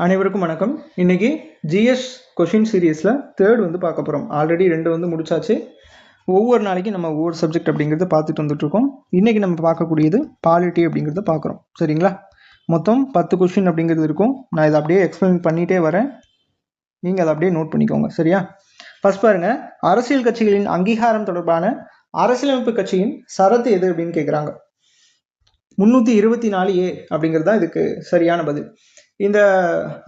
அனைவருக்கும் வணக்கம். இன்னைக்கு ஜிஎஸ் கொஷின் சீரீஸில் தேர்ட் வந்து பார்க்க போகிறோம். ஆல்ரெடி 2 வந்து முடிச்சாச்சு. ஒவ்வொரு நாளைக்கு நம்ம ஒவ்வொரு சப்ஜெக்ட் அப்படிங்கிறத பார்த்துட்டு வந்துட்டுருக்கோம். இன்றைக்கி நம்ம பார்க்கக்கூடியது பாலிட்டி அப்படிங்கிறத பார்க்குறோம். சரிங்களா? மொத்தம் 10 கொஷின் அப்படிங்கிறது இருக்கும். நான் இதை அப்படியே எக்ஸ்பிளைன் பண்ணிகிட்டே வரேன். நீங்கள் அதை அப்படியே நோட் பண்ணிக்கோங்க. சரியா? ஃபர்ஸ்ட் பாருங்கள், அரசியல் கட்சிகளின் அங்கீகாரம் தொடர்பான அரசியலமைப்பு கட்சியின் சரத்து எது அப்படின்னு கேட்குறாங்க. 324A அப்படிங்கிறது தான் இதுக்கு சரியான பதில். இந்த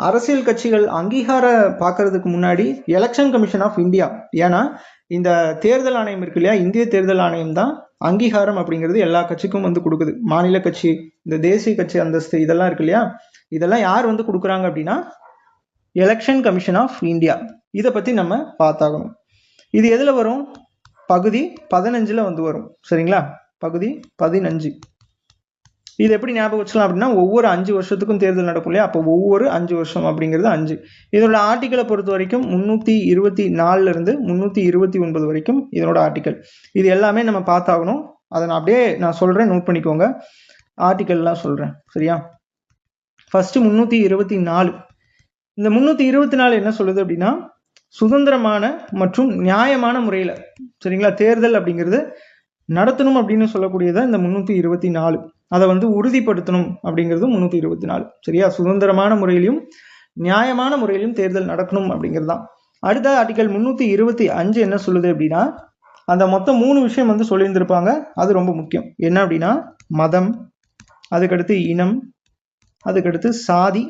அரசியல் கட்சிகள் அங்கீகார பார்க்கறதுக்கு முன்னாடி எலெக்ஷன் கமிஷன் ஆஃப் இந்தியா, ஏன்னா இந்த தேர்தல் ஆணையம் இருக்கு இல்லையா, இந்திய தேர்தல் ஆணையம் தான் அங்கீகாரம் அப்படிங்கிறது எல்லா கட்சிக்கும் வந்து கொடுக்குது. மாநில கட்சி, இந்த தேசிய கட்சி அந்தஸ்து இதெல்லாம் இருக்கு இல்லையா, இதெல்லாம் யார் வந்து கொடுக்குறாங்க அப்படின்னா எலெக்ஷன் கமிஷன் ஆஃப் இந்தியா. இதை பற்றி நம்ம பார்த்தாகணும். இது எதில் வரும்? பகுதி 15 வந்து வரும். சரிங்களா? பகுதி 15. இது எப்படி ஞாபகம் வச்சுக்கலாம் அப்படின்னா, ஒவ்வொரு 5 வருஷத்துக்கும் தேர்தல் நடக்கும் இல்லையா, அப்போ ஒவ்வொரு 5 வருஷம் அப்படிங்கிறது 5. இதோட ஆர்டிக்கலை பொறுத்த வரைக்கும் 324 329 வரைக்கும் இதனோட ஆர்டிக்கல். இது எல்லாமே நம்ம பார்த்தாகணும். அதை நான் அப்படியே சொல்கிறேன், நோட் பண்ணிக்கோங்க. ஆர்டிக்கல்லாம் சொல்கிறேன். சரியா? ஃபர்ஸ்ட் 324. இந்த 324 என்ன சொல்லுது அப்படின்னா, சுதந்திரமான மற்றும் நியாயமான முறையில், சரிங்களா, தேர்தல் அப்படிங்கிறது நடத்தணும் அப்படின்னு சொல்லக்கூடியதை இந்த 324. அதை வந்து உறுதிப்படுத்தணும் அப்படிங்கிறது 324. சரியா? சுதந்திரமான முறையிலும் நியாயமான முறையிலும் தேர்தல் நடக்கணும் அப்படிங்கிறது தான். அடுத்த ஆர்டிக்கல் 325 என்ன சொல்லுது அப்படின்னா, அந்த மொத்தம் 3 விஷயம் வந்து சொல்லியிருந்திருப்பாங்க. அது ரொம்ப முக்கியம். என்ன அப்படின்னா, மதம், அதுக்கடுத்து இனம், அதுக்கடுத்து சாதி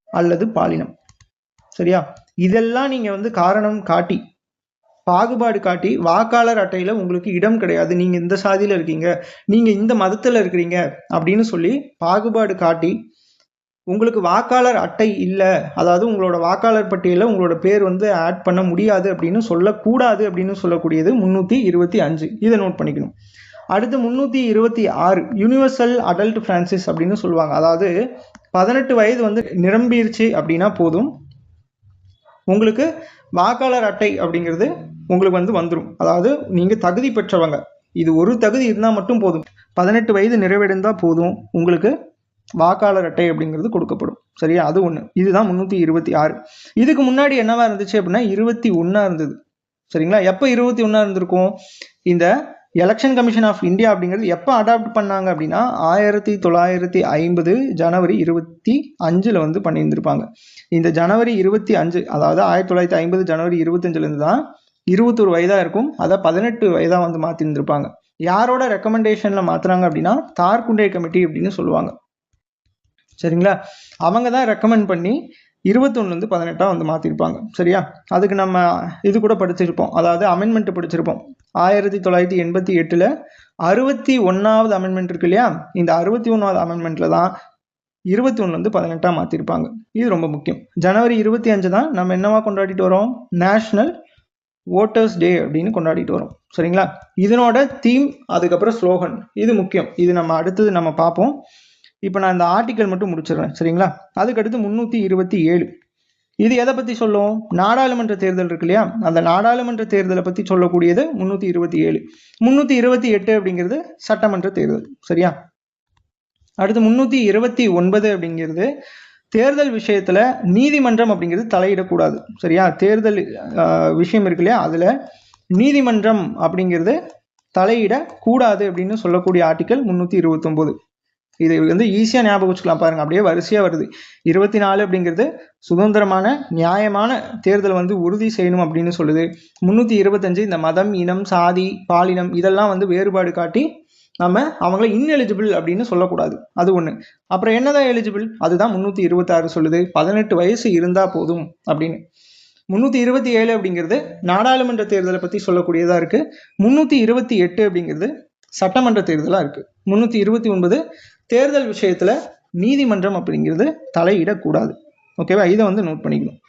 அல்லது பாலினம். சரியா? இதெல்லாம் நீங்க வந்து காரணம் காட்டி, பாகுபாடு காட்டி, வாக்காளர் அட்டையில உங்களுக்கு இடம் கிடையாது, நீங்க இந்த சாதியில இருக்கீங்க, நீங்க இந்த மதத்துல இருக்கிறீங்க அப்படின்னு சொல்லி பாகுபாடு காட்டி உங்களுக்கு வாக்காளர் அட்டை இல்லை, அதாவது உங்களோட வாக்காளர் பட்டியலில் உங்களோட பேர் வந்து ஆட் பண்ண முடியாது அப்படின்னு சொல்லக்கூடாது அப்படின்னு சொல்லக்கூடியது 325. இதை நோட் பண்ணிக்கணும். அடுத்து 326 யூனிவர்சல் அடல்ட் பிரான்சிஸ் அப்படின்னு சொல்லுவாங்க. அதாவது 18 வயது வந்து நிரம்பிருச்சு அப்படின்னா போதும், உங்களுக்கு வாக்காளர் அட்டை அப்படிங்கிறது உங்களுக்கு வந்து வந்துடும். அதாவது நீங்கள் தகுதி பெற்றவங்க, இது ஒரு தகுதி இருந்தால் மட்டும் போதும். 18 வயது நிறைவடைந்தால் போதும், உங்களுக்கு வாக்காளர் அட்டை அப்படிங்கிறது கொடுக்கப்படும். சரியா? அது ஒன்று. இதுதான் 326. இதுக்கு முன்னாடி என்னவா இருந்துச்சு அப்படின்னா 21 இருந்தது. சரிங்களா? எப்போ 21 இருந்திருக்கும்? இந்த எலெக்ஷன் கமிஷன் ஆஃப் இந்தியா அப்படிங்கிறது எப்போ அடாப்ட் பண்ணாங்க அப்படின்னா 1950 ஜனவரி 25 வந்து பண்ணியிருந்திருப்பாங்க. இந்த ஜனவரி 25, அதாவது 1950 ஜனவரி 25 தான் 21 வயதாக இருக்கும். அதை 18 வயதாக வந்து மாற்றிருந்திருப்பாங்க. யாரோட ரெக்கமெண்டேஷனில் மாற்றுறாங்க அப்படின்னா தார்குண்டே கமிட்டி அப்படின்னு சொல்லுவாங்க. சரிங்களா? அவங்க தான் ரெக்கமெண்ட் பண்ணி 21 18 வந்து மாற்றிருப்பாங்க. சரியா? அதுக்கு நம்ம இது கூட படிச்சிருப்போம், அதாவது அமெண்ட்மெண்ட் படிச்சிருப்போம். 1988 61வது அமெண்ட்மெண்ட் இருக்கு இல்லையா, இந்த 61வது அமெண்ட்மெண்ட்ல தான் 21 வந்து 18 மாற்றிருப்பாங்க. இது ரொம்ப முக்கியம். ஜனவரி 25 தான் நம்ம என்னவா கொண்டாடிட்டு வரோம்? நேஷனல் ஓட்டர்ஸ் டே அப்படின்னு கொண்டாடிட்டு வரோம். சரிங்களா? இதனோட தீம், அதுக்கப்புறம் ஸ்லோகன், இது முக்கியம். இது நம்ம அடுத்தது நம்ம பார்ப்போம். இப்போ நான் இந்த ஆர்டிக்கல் மட்டும் முடிச்சிடுறேன். சரிங்களா? அதுக்கடுத்து 327. இது எதை பற்றி சொல்லும்? நாடாளுமன்ற தேர்தல் இருக்கு இல்லையா, அந்த நாடாளுமன்ற தேர்தலை பற்றி சொல்லக்கூடியது 327. 328 அப்படிங்கிறது சட்டமன்ற தேர்தல். சரியா? அடுத்து 329 அப்படிங்கிறது தேர்தல் விஷயத்துல நீதிமன்றம் அப்படிங்கிறது தலையிடக்கூடாது. சரியா? தேர்தல் விஷயம் இருக்கு இல்லையா, அதுல நீதிமன்றம் அப்படிங்கிறது தலையிடக்கூடாது அப்படின்னு சொல்லக்கூடிய ஆர்டிக்கல் 329. இது வந்து ஈஸியாக ஞாபகம் வச்சுக்கலாம். பாருங்க, அப்படியே வரிசையாக வருது. 24 அப்படிங்கிறது சுதந்திரமான நியாயமான தேர்தல் வந்து உறுதி செய்யணும் அப்படின்னு சொல்லுது. 325 இந்த மதம், இனம், சாதி, பாலினம் இதெல்லாம் வந்து வேறுபாடு காட்டி நம்ம அவங்கள இன்எலிஜிபிள் அப்படின்னு சொல்லக்கூடாது. அது ஒன்று. அப்புறம் என்னதான் எலிஜிபிள், அதுதான் 326 சொல்லுது. 18 வயசு இருந்தால் போதும் அப்படின்னு. 327 அப்படிங்கிறது நாடாளுமன்ற தேர்தலை பற்றி சொல்லக்கூடியதாக இருக்கு. 328 அப்படிங்கிறது சட்டமன்ற தேர்தலாக இருக்கு. 329 தேர்தல் விஷயத்துல நீதிமன்றம் அப்படிங்கிறது தலையிடக்கூடாது. ஓகேவா? இதை வந்து நோட் பண்ணிக்கணும்.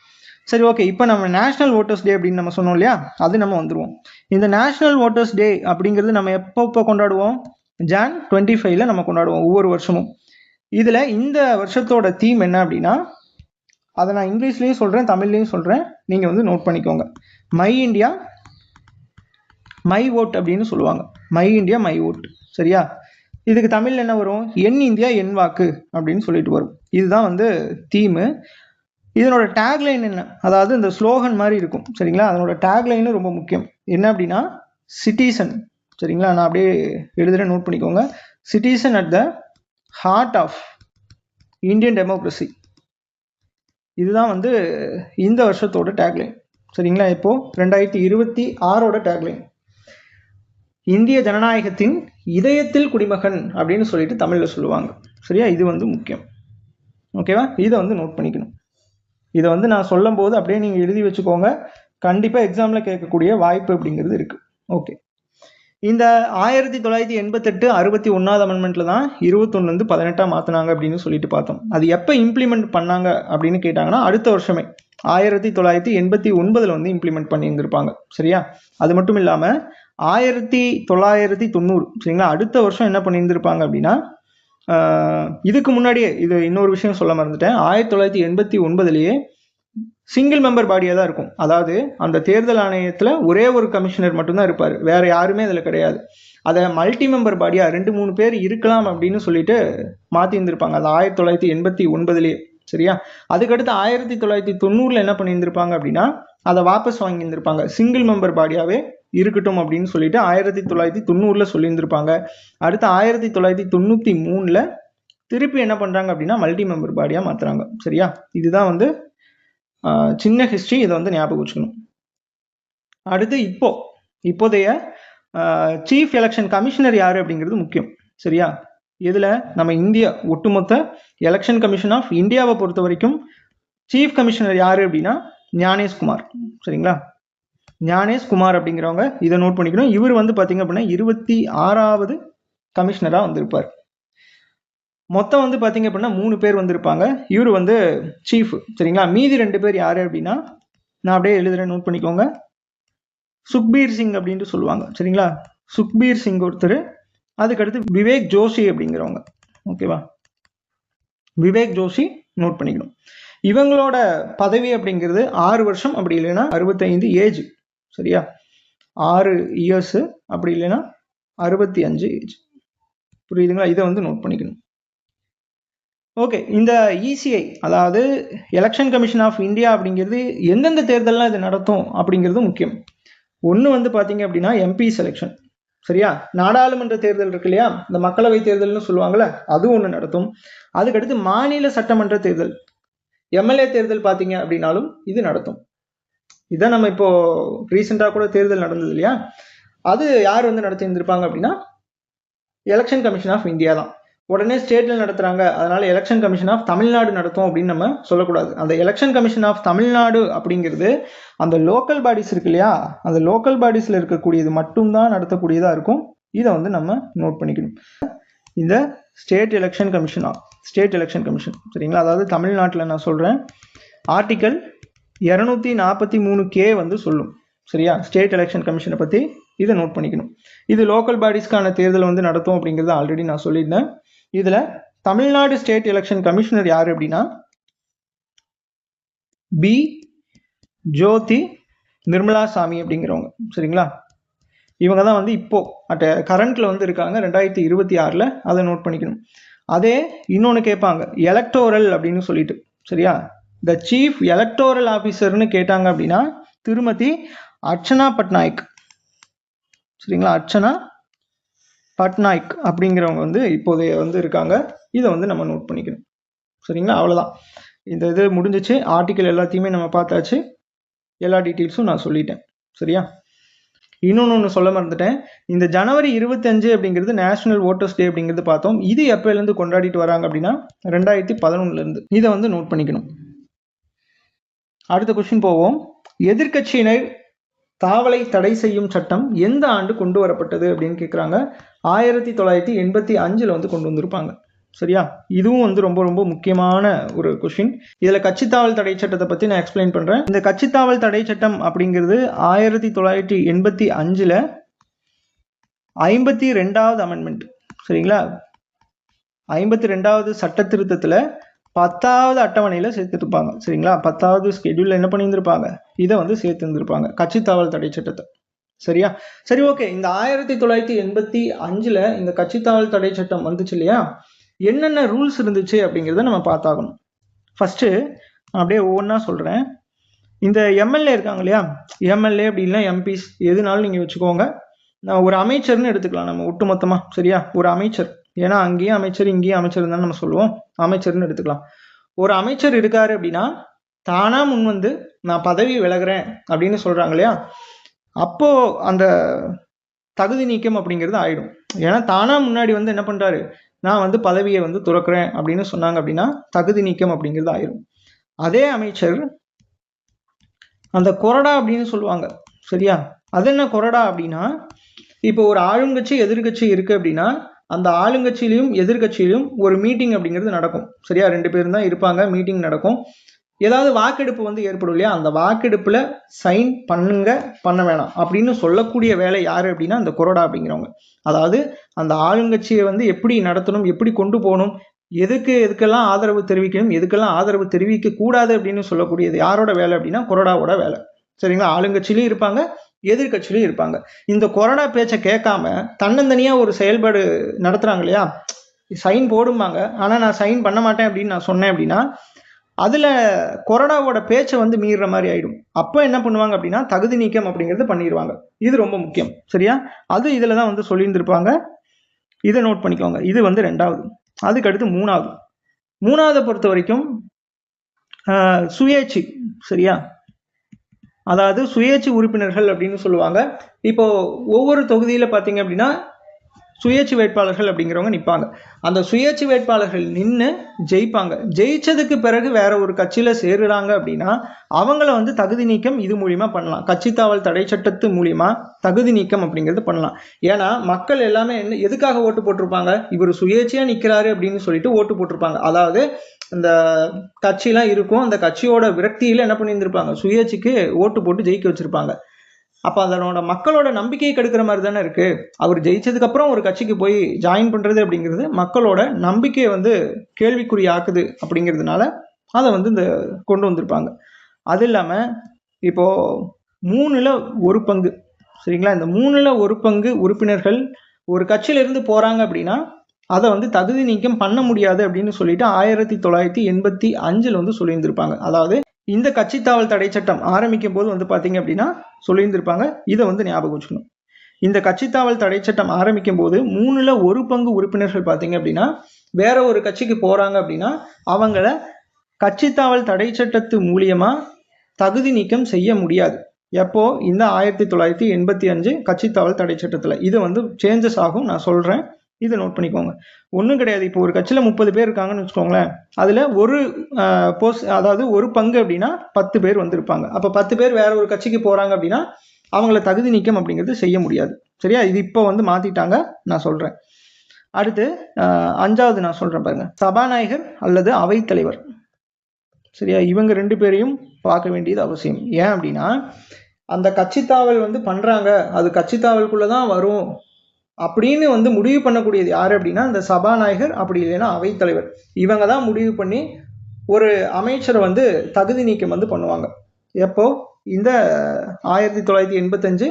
சரி, ஓகே. இப்போ நம்ம நேஷனல் ஓட்டர்ஸ் டே அப்படின்னு நம்ம சொன்னோம் இல்லையா, அது நம்ம வந்துடுவோம். இந்த நேஷனல் ஓட்டர்ஸ் டே அப்படிங்கிறது நம்ம எப்போ கொண்டாடுவோம்? Jan 25 நம்ம கொண்டாடுவோம் ஒவ்வொரு வருஷமும். இதில் இந்த வருஷத்தோட தீம் என்ன அப்படின்னா, அதை நான் இங்கிலீஷ்லேயும் சொல்கிறேன், தமிழ்லேயும் சொல்கிறேன், நீங்கள் வந்து நோட் பண்ணிக்கோங்க. மை இண்டியா மை ஓட் அப்படின்னு சொல்லுவாங்க. My India my vote. சரியா? இதுக்கு தமிழ் என்ன வரும்? என் இந்தியா என் வாக்கு அப்படின்னு சொல்லிட்டு வரும். இதுதான் வந்து தீமு. இதனோட டேக்லைன் என்ன? அதாவது இந்த ஸ்லோகன் மாதிரி இருக்கும் சரிங்களா. அதனோட டேக்லைனு ரொம்ப முக்கியம். என்ன அப்படின்னா சிட்டிசன் சரிங்களா. நான் அப்படியே எழுதுறேன், நோட் பண்ணிக்கோங்க. Citizen at the heart of Indian democracy. இதுதான் வந்து இந்த வருஷத்தோட டேக்லைன் சரிங்களா. இப்போ 2026ஓட டேக்லைன் இந்திய ஜனநாயகத்தின் இதயத்தில் குடிமகன் அப்படின்னு சொல்லிட்டு தமிழ்ல சொல்லுவாங்க சரியா. இது வந்து முக்கியம். ஓகேவா? இதை வந்து நோட் பண்ணிக்கணும். இதை வந்து நான் சொல்லும் போது அப்படியே நீங்க எழுதி வச்சுக்கோங்க. கண்டிப்பா எக்ஸாம்ல கேட்கக்கூடிய வாய்ப்பு அப்படிங்கிறது இருக்கு. ஓகே, இந்த 1988 61வது அமெண்ட்மெண்ட்ல தான் 21 வந்து 18 மாத்தினாங்க அப்படின்னு சொல்லிட்டு பார்த்தோம். அது எப்ப இம்ப்ளிமெண்ட் பண்ணாங்க அப்படின்னு கேட்டாங்கன்னா அடுத்த வருஷமே 1989 வந்து இம்ப்ளிமெண்ட் பண்ணியிருந்திருப்பாங்க சரியா. அது மட்டும் இல்லாம 1990 சரிங்களா, அடுத்த வருஷம் என்ன பண்ணியிருந்திருப்பாங்க அப்படின்னா இதுக்கு முன்னாடியே இது இன்னொரு விஷயம் சொல்ல மறந்துட்டேன். 1989லயே சிங்கிள் மெம்பர் பாடியாக தான் இருக்கும். அதாவது அந்த தேர்தல் ஆணையத்தில் ஒரே ஒரு கமிஷனர் மட்டும்தான் இருப்பார், வேற யாருமே அதில் கிடையாது. அதை மல்டி மெம்பர் பாடியாக 2-3 பேர் இருக்கலாம் அப்படின்னு சொல்லிட்டு மாற்றி இருந்திருப்பாங்க. அது 1989லயே சரியா. அதுக்கடுத்து 1990 என்ன பண்ணியிருந்திருப்பாங்க அப்படின்னா அதை வாபஸ் வாங்கியிருந்திருப்பாங்க. சிங்கிள் மெம்பர் பாடியாகவே இருக்கட்டும் அப்படின்னு சொல்லிட்டு 1990 சொல்லியிருந்திருப்பாங்க. அடுத்து 1993 திருப்பி என்ன பண்றாங்க அப்படின்னா மல்டி மெம்பர் பாடியா மாத்துறாங்க சரியா. இதுதான் வந்து சின்ன ஹிஸ்டரி, இதை வந்து ஞாபகம் வச்சுக்கணும். அடுத்து இப்போதைய சீஃப் எலெக்ஷன் கமிஷனர் யாரு அப்படிங்கிறது முக்கியம் சரியா. இதுல நம்ம இந்தியா ஒட்டுமொத்த எலெக்ஷன் கமிஷன் ஆஃப் இந்தியாவை பொறுத்த வரைக்கும் சீஃப் கமிஷனர் யாரு அப்படின்னா ஞானேஷ் குமார் சரிங்களா. ஞானேஷ் குமார் அப்படிங்கிறவங்க இதை நோட் பண்ணிக்கணும். இவர் வந்து பாத்தீங்க அப்படின்னா 26வது கமிஷனரா வந்திருப்பார். மொத்தம் வந்து பாத்தீங்க அப்படின்னா 3 பேர் வந்திருப்பாங்க. இவர் வந்து சீஃப் சரிங்களா. மீதி 2 பேர் யாரு அப்படின்னா நான் அப்படியே எழுதுறேன், நோட் பண்ணிக்கோங்க. சுக்பீர் சிங் அப்படின்ட்டு சொல்லுவாங்க சரிங்களா. சுக்பீர் சிங் ஒருத்தர், அதுக்கடுத்து விவேக் ஜோஷி அப்படிங்கிறவங்க. ஓகேவா, விவேக் ஜோஷி நோட் பண்ணிக்கணும். இவங்களோட பதவி அப்படிங்கிறது 6 வருஷம், அப்படி இல்லைன்னா 65 ஏஜ் சரியா. 6 இயர்ஸ் அப்படி இல்லைன்னா 65 ஏஜ். புரியுதுங்களா? இதை வந்து நோட் பண்ணிக்கணும். ஓகே, இந்த இசிஐ அதாவது எலெக்ஷன் கமிஷன் ஆஃப் இந்தியா அப்படிங்கிறது எந்தெந்த தேர்தல்லாம் இது நடத்தும் அப்படிங்கிறது முக்கியம். ஒன்று வந்து பார்த்தீங்க அப்படின்னா எம்பி செலெக்ஷன் சரியா. நாடாளுமன்ற தேர்தல் இருக்கு இல்லையா, இந்த மக்களவை தேர்தல்னு சொல்லுவாங்கள்ல, அது ஒன்று நடத்தும். அதுக்கடுத்து மாநில சட்டமன்ற தேர்தல், எம்எல்ஏ தேர்தல் பார்த்தீங்க அப்படின்னாலும் இது நடத்தும். இதான் நம்ம இப்போ ரீசெண்டாக கூட தேர்தல் நடந்தது இல்லையா, அது யார் வந்து நடத்தியிருந்திருப்பாங்க அப்படின்னா எலெக்ஷன் கமிஷன் ஆஃப் இந்தியா தான். உடனே ஸ்டேட்ல நடத்துறாங்க அதனால எலெக்ஷன் கமிஷன் ஆஃப் தமிழ்நாடு நடத்தும் அப்படின்னு நம்ம சொல்லக்கூடாது. அந்த எலெக்ஷன் கமிஷன் ஆஃப் தமிழ்நாடு அப்படிங்கிறது அந்த லோக்கல் பாடிஸ் இருக்கு இல்லையா, அந்த லோக்கல் பாடிஸ்ல இருக்கக்கூடியது மட்டும்தான் நடத்தக்கூடியதா இருக்கும். இதை வந்து நம்ம நோட் பண்ணிக்கணும். இந்த ஸ்டேட் எலெக்ஷன் கமிஷன் சரிங்களா. அதாவது தமிழ்நாட்டில் நான் சொல்றேன், ஆர்டிகல் 243K வந்து சொல்லும் சரியா, ஸ்டேட் எலெக்ஷன் கமிஷனை பத்தி. இதை நோட் பண்ணிக்கணும். இது லோக்கல் பாடிஸ்க்கான தேர்தல் வந்து நடத்தும் அப்படிங்கிறது ஆல்ரெடி நான் சொல்லியிருந்தேன். இதுல தமிழ்நாடு ஸ்டேட் எலெக்ஷன் கமிஷனர் யாரு அப்படின்னா பி ஜோதி நிர்மலா சாமி அப்படிங்கிறவங்க சரிங்களா. இவங்க தான் வந்து இப்போ கரண்ட்ல வந்து இருக்காங்க 2026. அதை நோட் பண்ணிக்கணும். அதே இன்னொன்னு கேட்பாங்க எலக்டோரல் அப்படின்னு சொல்லிட்டு சரியா. த சீஃப் எலக்டோரல் ஆபீசர்னு கேட்டாங்க அப்படின்னா திருமதி அர்ச்சனா பட்நாயக் சரிங்களா. அர்ச்சனா பட்நாயக் அப்படிங்கிறவங்க வந்து இப்போதைய வந்து இருக்காங்க. இதை வந்து நம்ம நோட் பண்ணிக்கணும் சரிங்களா. அவ்வளோதான், இந்த இது முடிஞ்சிச்சு. ஆர்டிக்கல் எல்லாத்தையுமே நம்ம பார்த்தாச்சு, எல்லா டீட்டெயில்ஸும் நான் சொல்லிட்டேன் சரியா. இன்னொன்று சொல்ல மறந்துட்டேன், இந்த ஜனவரி 25 அப்படிங்கிறது நேஷனல் ஓட்டர்ஸ் டே அப்படிங்கிறது பார்த்தோம். இது எப்போலேருந்து கொண்டாடிட்டு வராங்க அப்படின்னா 2011 இதை வந்து நோட் பண்ணிக்கணும். அடுத்த கொஸ்டின் போவோம். எதிர்கட்சியினர் தாவலை தடை செய்யும் சட்டம் எந்த ஆண்டு கொண்டு வரப்பட்டது அப்படின்னு கேட்குறாங்க. 1985 வந்து கொண்டு வந்திருப்பாங்க சரியா. இதுவும் வந்து ரொம்ப ரொம்ப முக்கியமான ஒரு கொஸ்டின். இதுல கட்சித்தாவல் தடை சட்டத்தை பத்தி நான் எக்ஸ்பிளைன் பண்றேன். இந்த கட்சித்தாவல் தடை சட்டம் அப்படிங்கிறது 1985 52வது அமெண்ட்மெண்ட் சரிங்களா. 52வது சட்ட திருத்தத்துல 10வது அட்டவணையில சேர்த்துருப்பாங்க சரிங்களா. 10வது ஸ்கெடியூல்ல என்ன பண்ணியிருந்திருப்பாங்க, இதை வந்து சேர்த்துருந்துருப்பாங்க கட்சித்தாவல் தடை சட்டத்தை சரியா? சரி, ஓகே. இந்த 1985 இந்த கட்சித்தாவல் தடை சட்டம் வந்துச்சு இல்லையா? என்னென்ன ரூல்ஸ் இருந்துச்சு அப்படிங்கிறத நம்ம பார்த்தாகணும். ஃபர்ஸ்ட் அப்படியே ஒவ்வொன்றா சொல்றேன். இந்த எம்எல்ஏ இருக்காங்க இல்லையா? எம்எல்ஏ அப்படி இல்லை எம்பிஸ் எதுனாலும் நீங்க வச்சுக்கோங்க. நான் ஒரு அமைச்சர்னு எடுத்துக்கலாம் நம்ம ஒட்டுமொத்தமா. சரியா? ஒரு அமைச்சர், ஏன்னா அங்கேயும் அமைச்சர் இங்கேயும் அமைச்சர் தான் நம்ம சொல்லுவோம். அமைச்சர்னு எடுத்துக்கலாம். ஒரு அமைச்சர் இருக்காரு அப்படின்னா தானா முன் வந்து நான் பதவி விலகுறேன் அப்படின்னு சொல்றாங்க இல்லையா? அப்போ அந்த தகுதி நீக்கம் அப்படிங்கிறது ஆயிடும். ஏன்னா தானா முன்னாடி வந்து என்ன பண்றாரு, நான் வந்து பதவியை வந்து துறக்கிறேன் அப்படின்னு சொன்னாங்க அப்படின்னா தகுதி நீக்கம் அப்படிங்கிறது ஆயிடும். அதே அமைச்சர் அந்த கொறடா அப்படின்னு சொல்லுவாங்க. சரியா? அது என்ன கொறடா அப்படின்னா, இப்போ ஒரு ஆளுங்கட்சி எதிர்கட்சி இருக்கு அப்படின்னா அந்த ஆளுங்கட்சியிலையும் எதிர்கட்சியிலும் ஒரு மீட்டிங் அப்படிங்கிறது நடக்கும். சரியா? 2 பேரும் தான் இருப்பாங்க, மீட்டிங் நடக்கும். ஏதாவது வாக்கெடுப்பு வந்து ஏற்படும் இல்லையா? அந்த வாக்கெடுப்புல சைன் பண்ணுங்க பண்ண வேணாம் அப்படின்னு சொல்லக்கூடிய வேலை யாரு அப்படின்னா அந்த கொறடா அப்படிங்கிறவங்க. அதாவது அந்த ஆளுங்கட்சியை வந்து எப்படி நடத்தணும், எப்படி கொண்டு போகணும், எதுக்கெல்லாம் ஆதரவு தெரிவிக்கணும், எதுக்கெல்லாம் ஆதரவு தெரிவிக்க கூடாது அப்படின்னு சொல்லக்கூடியது யாரோட வேலை அப்படின்னா கொறடாவோட வேலை. சரிங்களா? ஆளுங்கட்சியிலையும் இருப்பாங்க, எதிர்கட்சியிலையும் இருப்பாங்க. இந்த கொறடா பேச்சை கேட்காம தன்னந்தனியா ஒரு செயல்பாடு நடத்துறாங்க இல்லையா? சைன் போடுமாங்க, ஆனா நான் சைன் பண்ண மாட்டேன் அப்படின்னு நான் சொன்னேன் அப்படின்னா அதுல கொறடாவோட பேச்சை வந்து மீறுற மாதிரி ஆயிடும். அப்ப என்ன பண்ணுவாங்க அப்படின்னா தகுதி நீக்கம் அப்படிங்கிறது பண்ணிடுவாங்க. இது ரொம்ப முக்கியம். சரியா? அது இதுலதான் வந்து சொல்லியிருந்திருப்பாங்க. இதை நோட் பண்ணிக்கோங்க. இது வந்து 2வது. அதுக்கு அடுத்து 3வது பொறுத்த வரைக்கும் சுயேட்சை. சரியா? அதாவது சுயேட்சை உறுப்பினர்கள் அப்படின்னு சொல்லுவாங்க. இப்போ ஒவ்வொரு தொகுதியில பாத்தீங்க அப்படின்னா சுயேட்சை வேட்பாளர்கள் அப்படிங்கிறவங்க நிற்பாங்க. அந்த சுயேட்சை வேட்பாளர்கள் நின்று ஜெயிப்பாங்க. ஜெயிச்சதுக்கு பிறகு வேற ஒரு கட்சியில சேருறாங்க அப்படின்னா அவங்கள வந்து தகுதி நீக்கம் இது மூலியமா பண்ணலாம். கட்சித்தாவல் தடை சட்டத்து மூலியமா தகுதி நீக்கம் அப்படிங்கிறது பண்ணலாம். ஏன்னா மக்கள் எல்லாமே என்ன எதுக்காக ஓட்டு போட்டிருப்பாங்க, இவர் சுயேட்சையா நிக்கிறாரு அப்படின்னு சொல்லிட்டு ஓட்டு போட்டிருப்பாங்க. அதாவது இந்த கட்சியெல்லாம் இருக்கும், அந்த கட்சியோட விரக்தியில என்ன பண்ணியிருந்திருப்பாங்க, சுயேட்சைக்கு ஓட்டு போட்டு ஜெயிக்க வச்சிருப்பாங்க. அப்ப அதனோட மக்களோட நம்பிக்கையை கெடுக்கிற மாதிரி தானே இருக்கு. அவர் ஜெயிச்சதுக்கு அப்புறம் ஒரு கட்சிக்கு போய் ஜாயின் பண்றது அப்படிங்கிறது மக்களோட நம்பிக்கையை வந்து கேள்விக்குறி ஆக்குது. அப்படிங்கிறதுனால அதை வந்து இந்த கொண்டு வந்திருப்பாங்க. அது இல்லாம இப்போ 1/3 சரிங்களா? இந்த 1/3 உறுப்பினர்கள் ஒரு கட்சியில இருந்து போறாங்க அப்படின்னா அதை வந்து தகுதி நீக்கம் பண்ண முடியாது அப்படின்னு சொல்லிட்டு 1985 வந்து சொல்லியிருந்திருப்பாங்க. அதாவது இந்த கட்சித்தாவல் தடை சட்டம் ஆரம்பிக்கும் போது வந்து பாத்தீங்க அப்படின்னா சொல்லியிருந்திருப்பாங்க. இதை வந்து ஞாபகம் வச்சுக்கணும். இந்த கட்சித்தாவல் தடை சட்டம் ஆரம்பிக்கும் போது 1/3 உறுப்பினர்கள் பாத்தீங்க அப்படின்னா வேற ஒரு கட்சிக்கு போறாங்க அப்படின்னா அவங்கள கட்சித்தாவல் தடை சட்டத்து மூலியமா தகுதி நீக்கம் செய்ய முடியாது. எப்போ? இந்த 1985 கட்சித்தாவல் தடை சட்டத்துல. இது வந்து சேஞ்சஸ் ஆகும், நான் சொல்றேன். இதை நோட் பண்ணிக்கோங்க. ஒன்றும் கிடையாது. இப்போ ஒரு கட்சியில 30 பேர் இருக்காங்கன்னு வச்சுக்கோங்களேன். அதுல ஒரு அதாவது ஒரு பங்கு அப்படின்னா 10 பேர் வந்திருப்பாங்க. அப்ப 10 பேர் வேற ஒரு கட்சிக்கு போறாங்க அப்படின்னா அவங்கள தகுதி நீக்கம் அப்படிங்கிறது செய்ய முடியாது. சரியா? இது இப்போ வந்து மாத்திட்டாங்க, நான் சொல்றேன். அடுத்து 5வது நான் சொல்றேன் பாருங்க. சபாநாயகர் அல்லது அவைத்தலைவர். சரியா? இவங்க 2 பேரையும் பார்க்க வேண்டியது அவசியம். ஏன் அப்படின்னா அந்த கட்சித்தாவல் வந்து பண்றாங்க, அது கட்சித்தாவலுக்குள்ளதான் வரும் அப்படின்னு வந்து முடிவு பண்ணக்கூடியது யாரு அப்படின்னா இந்த சபாநாயகர், அப்படி இல்லைன்னா அவைத்தலைவர். இவங்க தான் முடிவு பண்ணி ஒரு அமைச்சரை வந்து தகுதி நீக்கம் வந்து பண்ணுவாங்க. எப்போ? இந்த 1985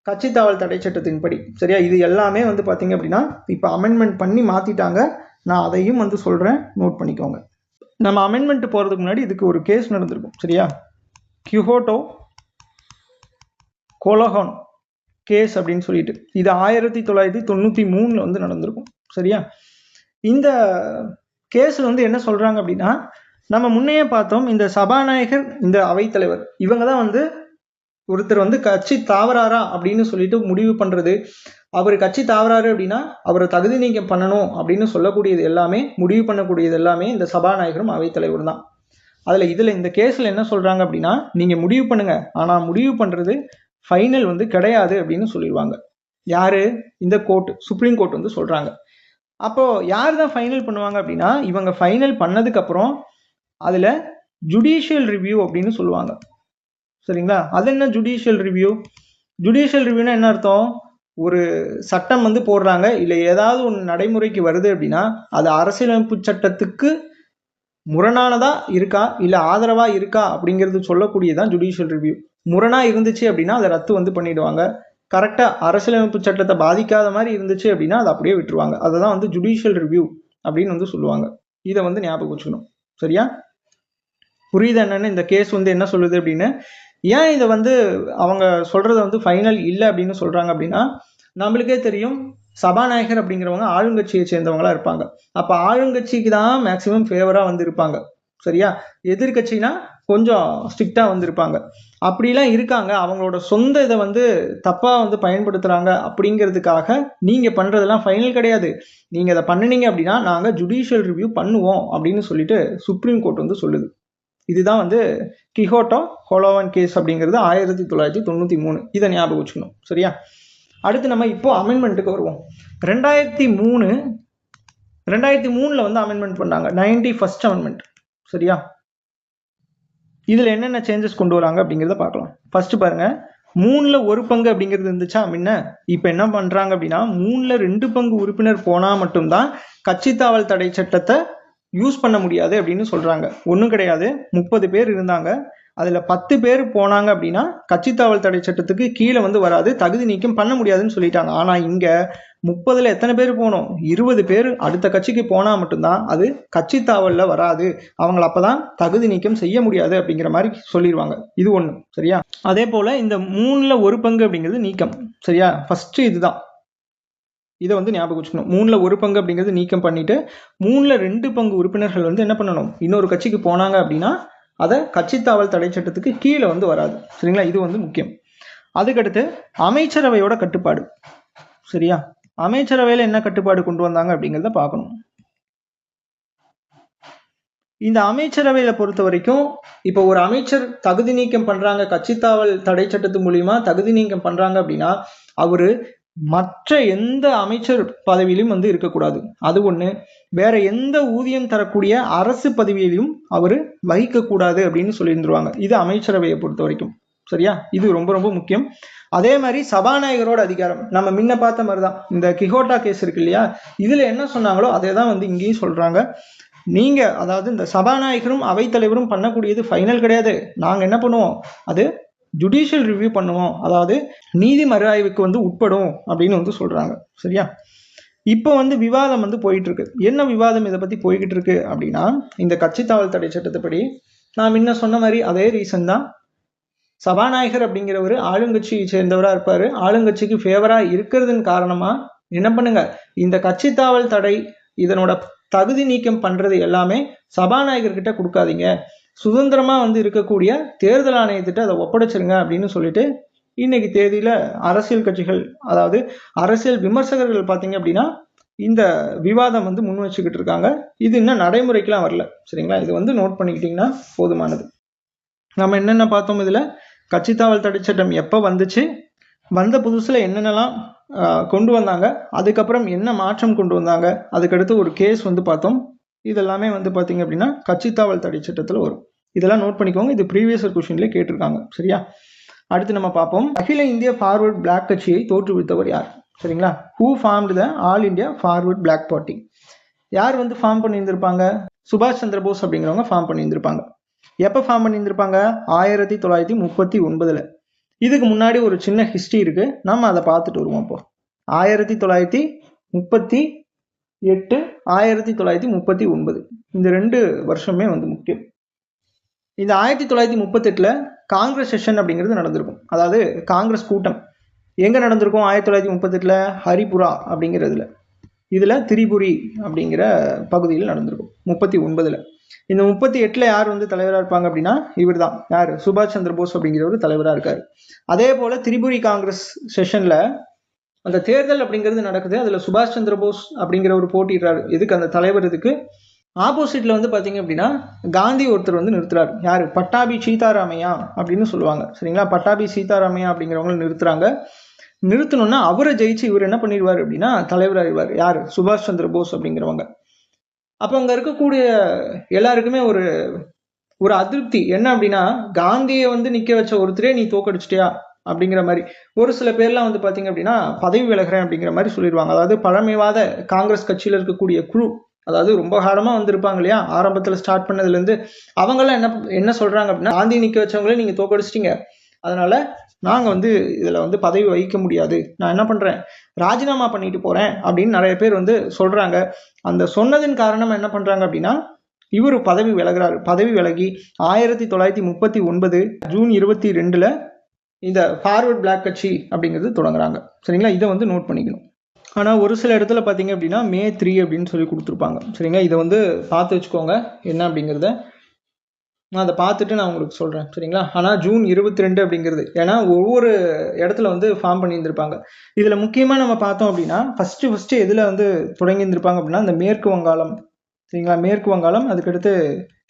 கட்சித்தாவல் தடை சட்டத்தின்படி. சரியா? இது எல்லாமே வந்து பாத்தீங்க அப்படின்னா இப்ப அமெண்ட்மெண்ட் பண்ணி மாத்திட்டாங்க. நான் அதையும் வந்து சொல்றேன், நோட் பண்ணிக்கோங்க. நம்ம அமெண்ட்மெண்ட் போறதுக்கு முன்னாடி இதுக்கு ஒரு கேஸ் நடந்திருக்கும். சரியா? கியோட்டோ கொலஹான் கேஸ் அப்படின்னு சொல்லிட்டு இது 1993 வந்து நடந்திருக்கும். சரியா? இந்த கேஸ்ல வந்து என்ன சொல்றாங்க அப்படின்னா நம்ம முன்னையே பார்த்தோம், இந்த சபாநாயகர், இந்த அவைத்தலைவர், இவங்க தான் வந்து ஒருத்தர் வந்து கட்சி தாவறாரா அப்படின்னு சொல்லிட்டு முடிவு பண்றது. அவர் கட்சி தாவறாரு அப்படின்னா அவரை தகுதி நீக்கம் பண்ணணும் அப்படின்னு சொல்லக்கூடியது எல்லாமே, முடிவு பண்ணக்கூடியது எல்லாமே இந்த சபாநாயகரும் அவைத்தலைவரும் தான். இதுல இந்த கேஸ்ல என்ன சொல்றாங்க அப்படின்னா நீங்க முடிவு பண்ணுங்க, ஆனா முடிவு பண்றது ஃபைனல் வந்து கிடையாது அப்படின்னு சொல்லிடுவாங்க. யாரு? இந்த கோர்ட், சுப்ரீம் கோர்ட் வந்து சொல்றாங்க. அப்போ யார் தான் ஃபைனல் பண்ணுவாங்க அப்படின்னா இவங்க ஃபைனல் பண்ணதுக்கு அப்புறம் அதுல ஜுடிஷியல் ரிவ்யூ அப்படின்னு சொல்லுவாங்க. சரிங்களா? அது என்ன ஜுடிஷியல் ரிவ்யூ? ஜுடிஷியல் ரிவ்யூனா என்ன அர்த்தம்? ஒரு சட்டம் வந்து போடுறாங்க, இல்ல ஏதாவது ஒன்று நடைமுறைக்கு வருது அப்படின்னா அது அரசியலமைப்பு சட்டத்துக்கு முரணானதா இருக்கா இல்ல ஆதரவா இருக்கா அப்படிங்கிறது சொல்லக்கூடியதான் ஜுடிஷியல் ரிவ்யூ. முரணா இருந்துச்சு அப்படின்னா அதை ரத்து வந்து பண்ணிடுவாங்க. கரெக்டா அரசியலமைப்பு சட்டத்தை பாதிக்காத மாதிரி இருந்துச்சு அப்படின்னா அதை அப்படியே விட்டுருவாங்க. அதை தான் வந்து ஜுடிஷியல் ரிவ்யூ அப்படின்னு வந்து சொல்லுவாங்க. இதை வந்து ஞாபகம் வச்சுக்கணும். சரியா? புரியுது என்னன்னு இந்த கேஸ் வந்து என்ன சொல்லுது அப்படின்னு. ஏன் இதை வந்து அவங்க சொல்றத வந்து ஃபைனல் இல்லை அப்படின்னு சொல்றாங்க அப்படின்னா, நம்மளுக்கே தெரியும் சபாநாயகர் அப்படிங்கிறவங்க ஆளுங்கட்சியை சேர்ந்தவங்களா இருப்பாங்க. அப்ப ஆளுங்கட்சிக்கு தான் மேக்சிமம் ஃபேவரா வந்து இருப்பாங்க. சரியா? எதிர்கட்சினா கொஞ்சம் ஸ்ட்ரிக்டா வந்து இருப்பாங்க. அப்படிலாம் இருக்காங்க. அவங்களோட சொந்த இதை வந்து தப்பா வந்து பயன்படுத்துறாங்க அப்படிங்கிறதுக்காக நீங்க பண்றதெல்லாம் ஃபைனல் கிடையாது. நீங்க அதை பண்ணுனீங்க அப்படின்னா நாங்க ஜுடிஷியல் ரிவ்யூ பண்ணுவோம் அப்படின்னு சொல்லிட்டு சுப்ரீம் கோர்ட் வந்து சொல்லுது. இதுதான் வந்து கிஹோட்டோ ஹோலோவன் கேஸ் அப்படிங்கிறது 1993. இதை ஞாபகம் வச்சுக்கணும். சரியா? அடுத்து நம்ம இப்போ அமெண்ட்மெண்ட்டுக்கு வருவோம். 2003 வந்து அமெண்ட்மெண்ட் பண்ணாங்க. 91st amendment. சரியா? இதுல என்னென்ன சேஞ்சஸ் கொண்டு வராங்க அப்படிங்கிறத பார்க்கலாம். ஃபர்ஸ்ட் பாருங்க, 1/3 அப்படிங்கிறது இருந்துச்சா முன்ன. இப்ப என்ன பண்றாங்க அப்படின்னா 2/3 உறுப்பினர் போனா மட்டும்தான் கட்சித்தாவல் தடை சட்டத்தை யூஸ் பண்ண முடியாது அப்படின்னு சொல்றாங்க. ஒன்றும் கிடையாது. 30 பேர் இருந்தாங்க. அதுல 10 பேர் போனாங்க அப்படின்னா கட்சித்தாவல் தடை சட்டத்துக்கு கீழே வந்து வராது, தகுதி நீக்கம் பண்ண முடியாதுன்னு சொல்லிட்டாங்க. ஆனா இங்க 30ல எத்தனை பேர் போனோம்? 20 பேர் அடுத்த கட்சிக்கு போனா மட்டும்தான் அது கட்சித்தாவல்ல வராது, அவங்களை அப்பதான் தகுதி நீக்கம் செய்ய முடியாது அப்படிங்கிற மாதிரி சொல்லிடுவாங்க. இது ஒண்ணு. சரியா? அதே போல இந்த 1/3 அப்படிங்கிறது நீக்கம். சரியா? ஃபர்ஸ்ட் இதுதான். இதை வந்து ஞாபகம் வச்சுக்கணும். 1/3 அப்படிங்கிறது நீக்கம் பண்ணிட்டு 2/3 உறுப்பினர்கள் வந்து என்ன பண்ணணும்? இன்னொரு கட்சிக்கு போனாங்க அப்படின்னா அதை கட்சித்தாவல் தடை சட்டத்துக்கு கீழே வந்து வராது. சரிங்களா? இது வந்து முக்கியம். அதுக்கடுத்து அமைச்சரவையோட கட்டுப்பாடு. சரியா? அமைச்சரவையில என்ன கட்டுப்பாடு கொண்டு வந்தாங்க அப்படிங்கிறத பார்க்கணும். இந்த அமைச்சரவையில பொறுத்த வரைக்கும் இப்போ ஒரு அமைச்சர் தகுதி நீக்கம் பண்றாங்க, கட்சித்தாவல் தடை சட்டத்து மூலியமா தகுதி நீக்கம் பண்றாங்க அப்படின்னா அவரு மற்ற எந்த அமைச்சர் பதவியிலும் வந்து இருக்கக்கூடாது. அது ஒண்ணு. வேற எந்த ஊதியம் தரக்கூடிய அரசு பதவியிலும் அவரு வகிக்க கூடாது அப்படின்னு சொல்லியிருந்துருவாங்க. இது அமைச்சரவையை பொறுத்த வரைக்கும். சரியா? இது ரொம்ப ரொம்ப முக்கியம். அதே மாதிரி சபாநாயகரோட அதிகாரம் நம்ம முன்ன பார்த்த மாதிரிதான். இந்த கிஹோட்டா கேஸ் இருக்கு இல்லையா, இதுல என்ன சொன்னாங்களோ அதே தான் வந்து இங்கேயும் சொல்றாங்க. நீங்க அதாவது இந்த சபாநாயகரும் அவைத்தலைவரும் பண்ணக்கூடியது ஃபைனல் கிடையாது. நாங்க என்ன பண்ணுவோம்? அது ஜுடிஷியல் ரிவ்யூ பண்ணுவோம், அதாவது நீதி மறு ஆய்வுக்கு வந்து உட்படும் அப்படின்னு வந்து சொல்றாங்க. சரியா? இப்போ வந்து விவாதம் வந்து போயிட்டு இருக்கு. என்ன விவாதம் இதை பத்தி போய்கிட்டு இருக்கு அப்படின்னா, இந்த கட்சித்தாவல் தடை சட்டத்தைப்படி நான் முன்ன சொன்ன மாதிரி அதே ரீசன் தான். சபாநாயகர் அப்படிங்கிறவர் ஆளுங்கட்சியை சேர்ந்தவரா இருப்பாரு. ஆளுங்கட்சிக்கு ஃபேவரா இருக்கிறதன் காரணமா என்ன பண்ணுங்க, இந்த கட்சித்தாவல் தடை இதனோட தகுதி நீக்கம் பண்றது எல்லாமே சபாநாயகர் கிட்ட கொடுக்காதீங்க, சுதந்திரமா வந்து இருக்கக்கூடிய தேர்தல் ஆணையத்திட்ட அதை ஒப்படைச்சிருங்க அப்படின்னு சொல்லிட்டு இன்னைக்கு தேதியில அரசியல் கட்சிகள், அதாவது அரசியல் விமர்சகர்கள் பார்த்தீங்க அப்படின்னா இந்த விவாதம் வந்து முன் வச்சுக்கிட்டு இருக்காங்க. இது இன்னும் நடைமுறைக்கெல்லாம் வரல. சரிங்களா? இது வந்து நோட் பண்ணிக்கிட்டீங்கன்னா போதுமானது. நம்ம என்னென்ன பார்த்தோம் இதுல? கட்சித்தாவல் தடை சட்டம் எப்போ வந்துச்சு, வந்த புதுசுல என்னென்னலாம் கொண்டு வந்தாங்க, அதுக்கப்புறம் என்ன மாற்றம் கொண்டு வந்தாங்க, அதுக்கடுத்து ஒரு கேஸ் வந்து பார்த்தோம். இதெல்லாமே வந்து பார்த்தீங்க அப்படின்னா கட்சித்தாவல் தடை சட்டத்தில் வரும். இதெல்லாம் நோட் பண்ணிக்கோங்க. இது ப்ரீவியஸ் கொஸ்டின்ல கேட்டிருக்காங்க. சரியா? அடுத்து நம்ம பார்ப்போம், அகில இந்திய ஃபார்வர்ட் பிளாக் கட்சியை தோற்றுவித்தவர் யார்? சரிங்களா? Who formed the all India forward bloc party? யார் வந்து ஃபார்ம் பண்ணியிருந்திருப்பாங்க? சுபாஷ் சந்திர போஸ் அப்படிங்கிறவங்க ஃபார்ம் பண்ணியிருந்திருப்பாங்க. எப்போ ஃபார்ம் பண்ணியிருந்திருப்பாங்க? 1939. இதுக்கு முன்னாடி ஒரு சின்ன ஹிஸ்டரி இருக்கு, நம்ம அதை பார்த்துட்டு வருவோம். இப்போ 1938, 1939 இந்த 2 வருஷமே வந்து முக்கியம். இந்த 1938ல காங்கிரஸ் செஷன் அப்படிங்கிறது நடந்திருக்கும். அதாவது காங்கிரஸ் கூட்டம் எங்க நடந்திருக்கும்? 1938ல ஹரிபுரா அப்படிங்கிறதுல, இதுல திரிபுரி அப்படிங்கிற பகுதியில் நடந்திருக்கும் 39ல. இந்த 38ல யார் வந்து தலைவராக இருப்பாங்க அப்படின்னா இவர் தான். யார்? சுபாஷ் சந்திர போஸ் அப்படிங்கிறவர் தலைவராக இருக்காரு. அதே போல திரிபுரி காங்கிரஸ் செஷன்ல அந்த தேர்தல் அப்படிங்கிறது நடக்குது. அதுல சுபாஷ் சந்திர போஸ் அப்படிங்கிறவர் போட்டிடுறாரு. எதுக்கு? அந்த தலைவர் இதுக்கு. ஆப்போசிட்ல வந்து பாத்தீங்க அப்படின்னா காந்தி ஒருத்தர் வந்து நிறுத்துறாரு. யாரு? பட்டாபி சீதாராமையா அப்படின்னு சொல்லுவாங்க. சரிங்களா? பட்டாபி சீதாராமையா அப்படிங்கிறவங்க நிறுத்துறாங்க. நிறுத்தணும்னா அவரை ஜெயிச்சு இவர் என்ன பண்ணிடுவார் அப்படின்னா தலைவராகிடுவார். யாரு? சுபாஷ் சந்திர போஸ் அப்படிங்கிறவங்க. அப்ப அங்க இருக்கக்கூடிய எல்லாருக்குமே ஒரு ஒரு அதிருப்தி. என்ன அப்படின்னா, காந்தியை வந்து நிக்க வச்ச ஒருத்தரே நீ தோக்கடிச்சிட்டியா அப்படிங்கிற மாதிரி. ஒரு சில பேர்லாம் வந்து பாத்தீங்க அப்படின்னா பதவி விலகிறேன் அப்படிங்கிற மாதிரி சொல்லிடுவாங்க. அதாவது பழமைவாத காங்கிரஸ் கட்சியில இருக்கக்கூடிய குழு, அதாவது ரொம்ப காலமா வந்து இருப்பாங்க இல்லையா, ஆரம்பத்துல ஸ்டார்ட் பண்ணதுல இருந்து, அவங்க எல்லாம் என்ன சொல்றாங்க அப்படின்னா, காந்தி நிக்க வச்சவங்களே நீங்க தோக்கடிச்சிட்டீங்க, அதனால நாங்கள் வந்து இதில் வந்து பதவி வகிக்க முடியாது, நான் என்ன பண்ணுறேன் ராஜினாமா பண்ணிட்டு போகிறேன் அப்படின்னு நிறைய பேர் வந்து சொல்கிறாங்க. அந்த சொன்னதின் காரணம் என்ன பண்ணுறாங்க அப்படின்னா, இவர் பதவி விலகிறாரு. பதவி விலகி 1939 ஜூன் 22 இந்த ஃபார்வர்ட் பிளாக் கட்சி அப்படிங்கிறது தொடங்குறாங்க. சரிங்களா, இதை வந்து நோட் பண்ணிக்கணும். ஆனால் ஒரு சில இடத்துல பார்த்தீங்க அப்படின்னா May 3 அப்படின்னு சொல்லி கொடுத்துருப்பாங்க. சரிங்களா, இதை வந்து பார்த்து வச்சுக்கோங்க என்ன அப்படிங்கிறத. நான் அதை பார்த்துட்டு நான் உங்களுக்கு சொல்கிறேன். சரிங்களா, ஆனால் ஜூன் 22 அப்படிங்கிறது, ஏன்னா ஒவ்வொரு இடத்துல வந்து ஃபார்ம் பண்ணியிருந்திருப்பாங்க. இதில் முக்கியமாக நம்ம பார்த்தோம் அப்படின்னா ஃபஸ்ட்டு எதில் வந்து தொடங்கி இருந்திருப்பாங்க அப்படின்னா இந்த மேற்கு வங்காளம். சரிங்களா, மேற்கு வங்காளம், அதுக்கடுத்து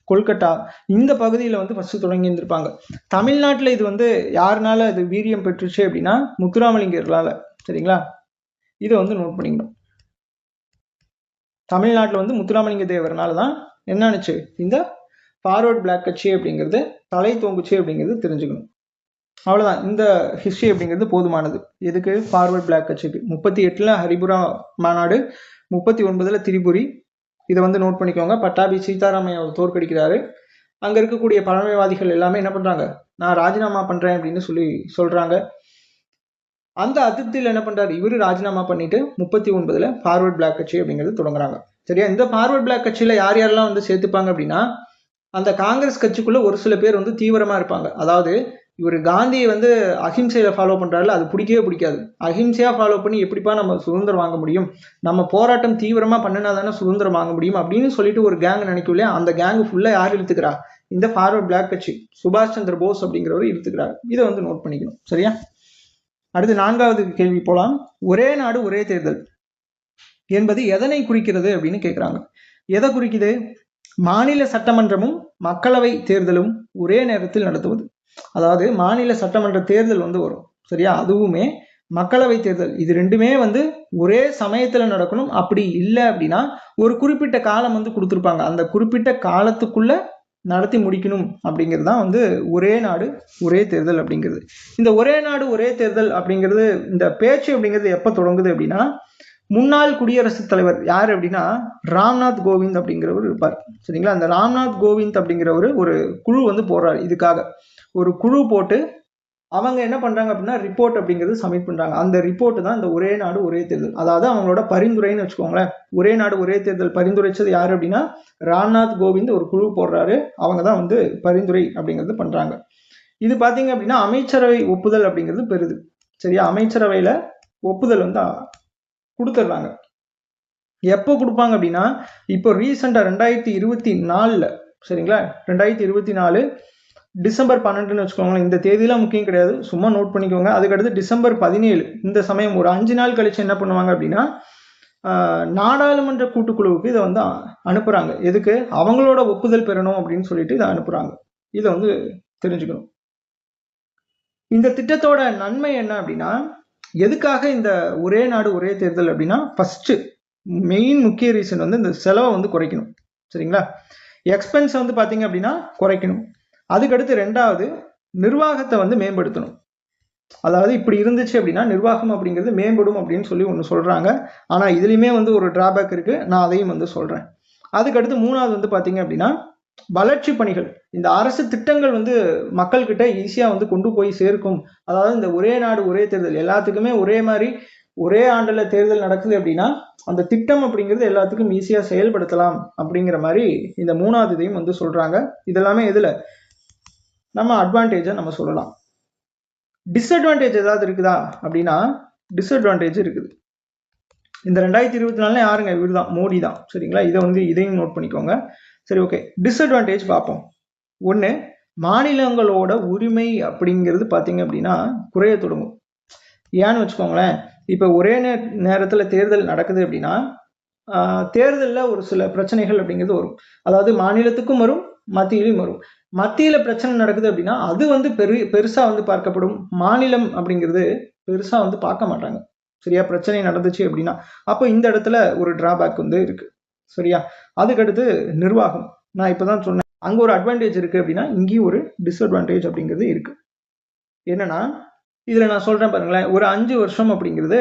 கொல்கட்டா, இந்த பகுதியில் வந்து ஃபஸ்ட்டு தொடங்கி இருந்திருப்பாங்க. தமிழ்நாட்டில் இது வந்து யாருனால இது வீரியம் பெற்றுச்சு அப்படின்னா முத்துராமலிங்கர்களால். சரிங்களா, இதை வந்து நோட் பண்ணிக்கணும். தமிழ்நாட்டில் வந்து முத்துராமலிங்க தேவர்னால தான் என்னன்னுச்சு இந்த ஃபார்வர்ட் பிளாக் கட்சி அப்படிங்கிறது தலை தோங்குச்சு அப்படிங்கிறது தெரிஞ்சுக்கணும். அவ்வளோதான், இந்த ஹிஸ்ட்ரி அப்படிங்கிறது போதுமானது. எதுக்கு? ஃபார்வர்ட் பிளாக் கட்சிக்கு. 38 ஹரிபுரா மாநாடு, 39 திரிபுரி. இதை வந்து நோட் பண்ணிக்கோங்க. பட்டாபி சீதாராமையா அவர் தோற்கடிக்கிறாரு. அங்கே இருக்கக்கூடிய பழமைவாதிகள் எல்லாமே என்ன பண்ணுறாங்க, நான் ராஜினாமா பண்ணுறேன் அப்படின்னு சொல்கிறாங்க. அந்த அதிருப்தியில் என்ன பண்ணுறாரு, இவர் ராஜினாமா பண்ணிட்டு 39 ஃபார்வர்ட் பிளாக் கட்சி அப்படிங்கிறது தொடங்குறாங்க. சரியா, இந்த ஃபார்வர்ட் பிளாக் கட்சியில் யார் யாரெல்லாம் வந்து சேர்த்துப்பாங்க அப்படின்னா, அந்த காங்கிரஸ் கட்சிக்குள்ள ஒரு சில பேர் வந்து தீவிரமா இருப்பாங்க. அதாவது இவர் காந்தியை வந்து அஹிம்சையில ஃபாலோ பண்றாருல, அது பிடிக்கவே பிடிக்காது. அஹிம்சையா ஃபாலோ பண்ணி எப்படிப்பா நம்ம சுதந்திரம் வாங்க முடியும், நம்ம போராட்டம் தீவிரமா பண்ணினா தானே சுதந்திரம் வாங்க முடியும் அப்படின்னு சொல்லிட்டு ஒரு கேங் நினைக்கும் இல்லையா, அந்த கேங்கு ஃபுல்லா யார் இழுத்துக்கிறா, இந்த ஃபார்வர்ட் பிளாக் கட்சி சுபாஷ் சந்திர போஸ் அப்படிங்கிறவர் இழுத்துக்கிறார். இதை வந்து நோட் பண்ணிக்கணும். சரியா, அடுத்து 4வது கேள்வி போலாம். ஒரே நாடு ஒரே தேர்தல் என்பது எதனை குறிக்கிறது அப்படின்னு கேட்குறாங்க. எதை குறிக்குது? மாநில சட்டமன்றமும் மக்களவை தேர்தலும் ஒரே நேரத்தில் நடத்துவது. அதாவது மாநில சட்டமன்ற தேர்தல் வந்து வரும். சரியா, அதுவுமே மக்களவை தேர்தல், இது ரெண்டுமே வந்து ஒரே சமயத்துல நடக்கணும். அப்படி இல்லை அப்படின்னா ஒரு குறிப்பிட்ட காலம் வந்து கொடுத்துருப்பாங்க, அந்த குறிப்பிட்ட காலத்துக்குள்ள நடத்தி முடிக்கணும். அப்படிங்கிறது தான் வந்து ஒரே நாடு ஒரே தேர்தல் அப்படிங்கிறது. இந்த ஒரே நாடு ஒரே தேர்தல் அப்படிங்கிறது, இந்த பேச்சு அப்படிங்கிறது எப்போ தொடங்குது அப்படின்னா, முன்னாள் குடியரசுத் தலைவர் யார் அப்படின்னா ராம்நாத் கோவிந்த் அப்படிங்கிறவர் இருப்பார். சரிங்களா, அந்த ராம்நாத் கோவிந்த் அப்படிங்கிறவர் ஒரு குழு வந்து போடுறாரு. இதுக்காக ஒரு குழு போட்டு அவங்க என்ன பண்றாங்க அப்படின்னா ரிப்போர்ட் அப்படிங்கிறது சப்மிட் பண்றாங்க. அந்த ரிப்போர்ட் தான் இந்த ஒரே நாடு ஒரே தேர்தல், அதாவது அவங்களோட பரிந்துரைன்னு வச்சுக்கோங்களேன். ஒரே நாடு ஒரே தேர்தல் பரிந்துரைச்சது யாரு அப்படின்னா ராம்நாத் கோவிந்த் ஒரு குழு போடுறாரு. அவங்க தான் வந்து பரிந்துரை அப்படிங்கிறது பண்றாங்க. இது பாத்தீங்க அப்படின்னா அமைச்சரவை ஒப்புதல் அப்படிங்கிறது பெறுது. சரியா, அமைச்சரவையில ஒப்புதல் வந்து கொடுத்துட்றாங்க. எப்போ கொடுப்பாங்க அப்படின்னா, இப்போ ரீசெண்டாக 2024 சரிங்களா, 2024 டிசம்பர் 12ன்னு வச்சுக்கோங்களேன். இந்த தேதியெலாம் முக்கியம் கிடையாது, சும்மா நோட் பண்ணிக்கோங்க. அதுக்கடுத்து டிசம்பர் 17 இந்த சமயம் ஒரு 5 நாள் கழிச்சு என்ன பண்ணுவாங்க அப்படின்னா நாடாளுமன்ற கூட்டுக்குழுவுக்கு இதை வந்து அனுப்புகிறாங்க. எதுக்கு? அவங்களோட ஒப்புதல் பெறணும் அப்படின்னு சொல்லிட்டு இதை அனுப்புகிறாங்க. இதை வந்து தெரிஞ்சுக்கணும். இந்த திட்டத்தோட நன்மை என்ன அப்படின்னா, எதுக்காக இந்த ஒரே நாடு ஒரே தேர்தல் அப்படின்னா, ஃபர்ஸ்ட் மெயின் முக்கிய ரீசன் வந்து இந்த செலவை வந்து குறைக்கணும். சரிங்களா, எக்ஸ்பென்ஸ் வந்து பார்த்தீங்க அப்படின்னா குறைக்கணும். அதுக்கடுத்து 2வது நிர்வாகத்தை வந்து மேம்படுத்தணும். அதாவது இப்படி இருந்துச்சு அப்படின்னா நிர்வாகம் அப்படிங்கிறது மேம்படும் அப்படின்னு சொல்லி ஒன்று சொல்றாங்க. ஆனால் இதுலையுமே வந்து ஒரு டிராபேக் இருக்கு, நான் அதையும் வந்து சொல்றேன். அதுக்கடுத்து 3வது வந்து பார்த்தீங்க அப்படின்னா வளர்ச்சி பணிகள். இந்த அரசு திட்டங்கள் வந்து மக்கள்கிட்ட ஈஸியா வந்து கொண்டு போய் சேர்க்கும். அதாவது இந்த ஒரே நாடு ஒரே தேர்தல் எல்லாத்துக்குமே ஒரே மாதிரி ஒரே ஆண்டுல தேர்தல் நடக்குது அப்படின்னா அந்த திட்டம் அப்படிங்கிறது எல்லாத்துக்கும் ஈஸியா செயல்படுத்தலாம் அப்படிங்கிற மாதிரி இந்த 3வது இதையும் வந்து சொல்றாங்க. இதெல்லாமே எதுல நம்ம அட்வான்டேஜை நம்ம சொல்லலாம். டிஸ்அட்வான்டேஜ் ஏதாவது இருக்குதா அப்படின்னா டிஸ்அட்வான்டேஜ் இருக்குது. இந்த 2024 யாருங்க? இவர் தான், மோடி தான். சரிங்களா, இதை வந்து இதையும் நோட் பண்ணிக்கோங்க. சரி, ஓகே. டிஸ்அட்வான்டேஜ் பார்ப்போம். ஒன்று, மாநிலங்களோட உரிமை அப்படிங்கிறது பார்த்தீங்க அப்படின்னா குறைய தொடங்கும். ஏன்னு வச்சுக்கோங்களேன், இப்போ ஒரே நேரத்தில் தேர்தல் நடக்குது அப்படின்னா தேர்தலில் ஒரு சில பிரச்சனைகள் அப்படிங்கிறது வரும். அதாவது மாநிலத்துக்கும் வரும், மத்தியிலும் வரும். மத்தியில் பிரச்சனை நடக்குது அப்படின்னா அது வந்து பெருசாக வந்து பார்க்கப்படும். மாநிலம் அப்படிங்கிறது பெருசாக வந்து பார்க்க மாட்டாங்க. சரியா, பிரச்சனை நடந்துச்சு அப்படின்னா அப்போ இந்த இடத்துல ஒரு டிராபேக் வந்து இருக்கு. சரியா, அதுக்கடுத்து நிர்வாகம். நான் இப்போதான் சொன்னேன், அங்கே ஒரு அட்வான்டேஜ் இருக்கு அப்படின்னா இங்கேயும் ஒரு டிஸ்அட்வான்டேஜ் அப்படிங்கிறது இருக்கு. என்னன்னா இதில் நான் சொல்றேன் பாருங்களேன், ஒரு 5 வருஷம் அப்படிங்கிறது,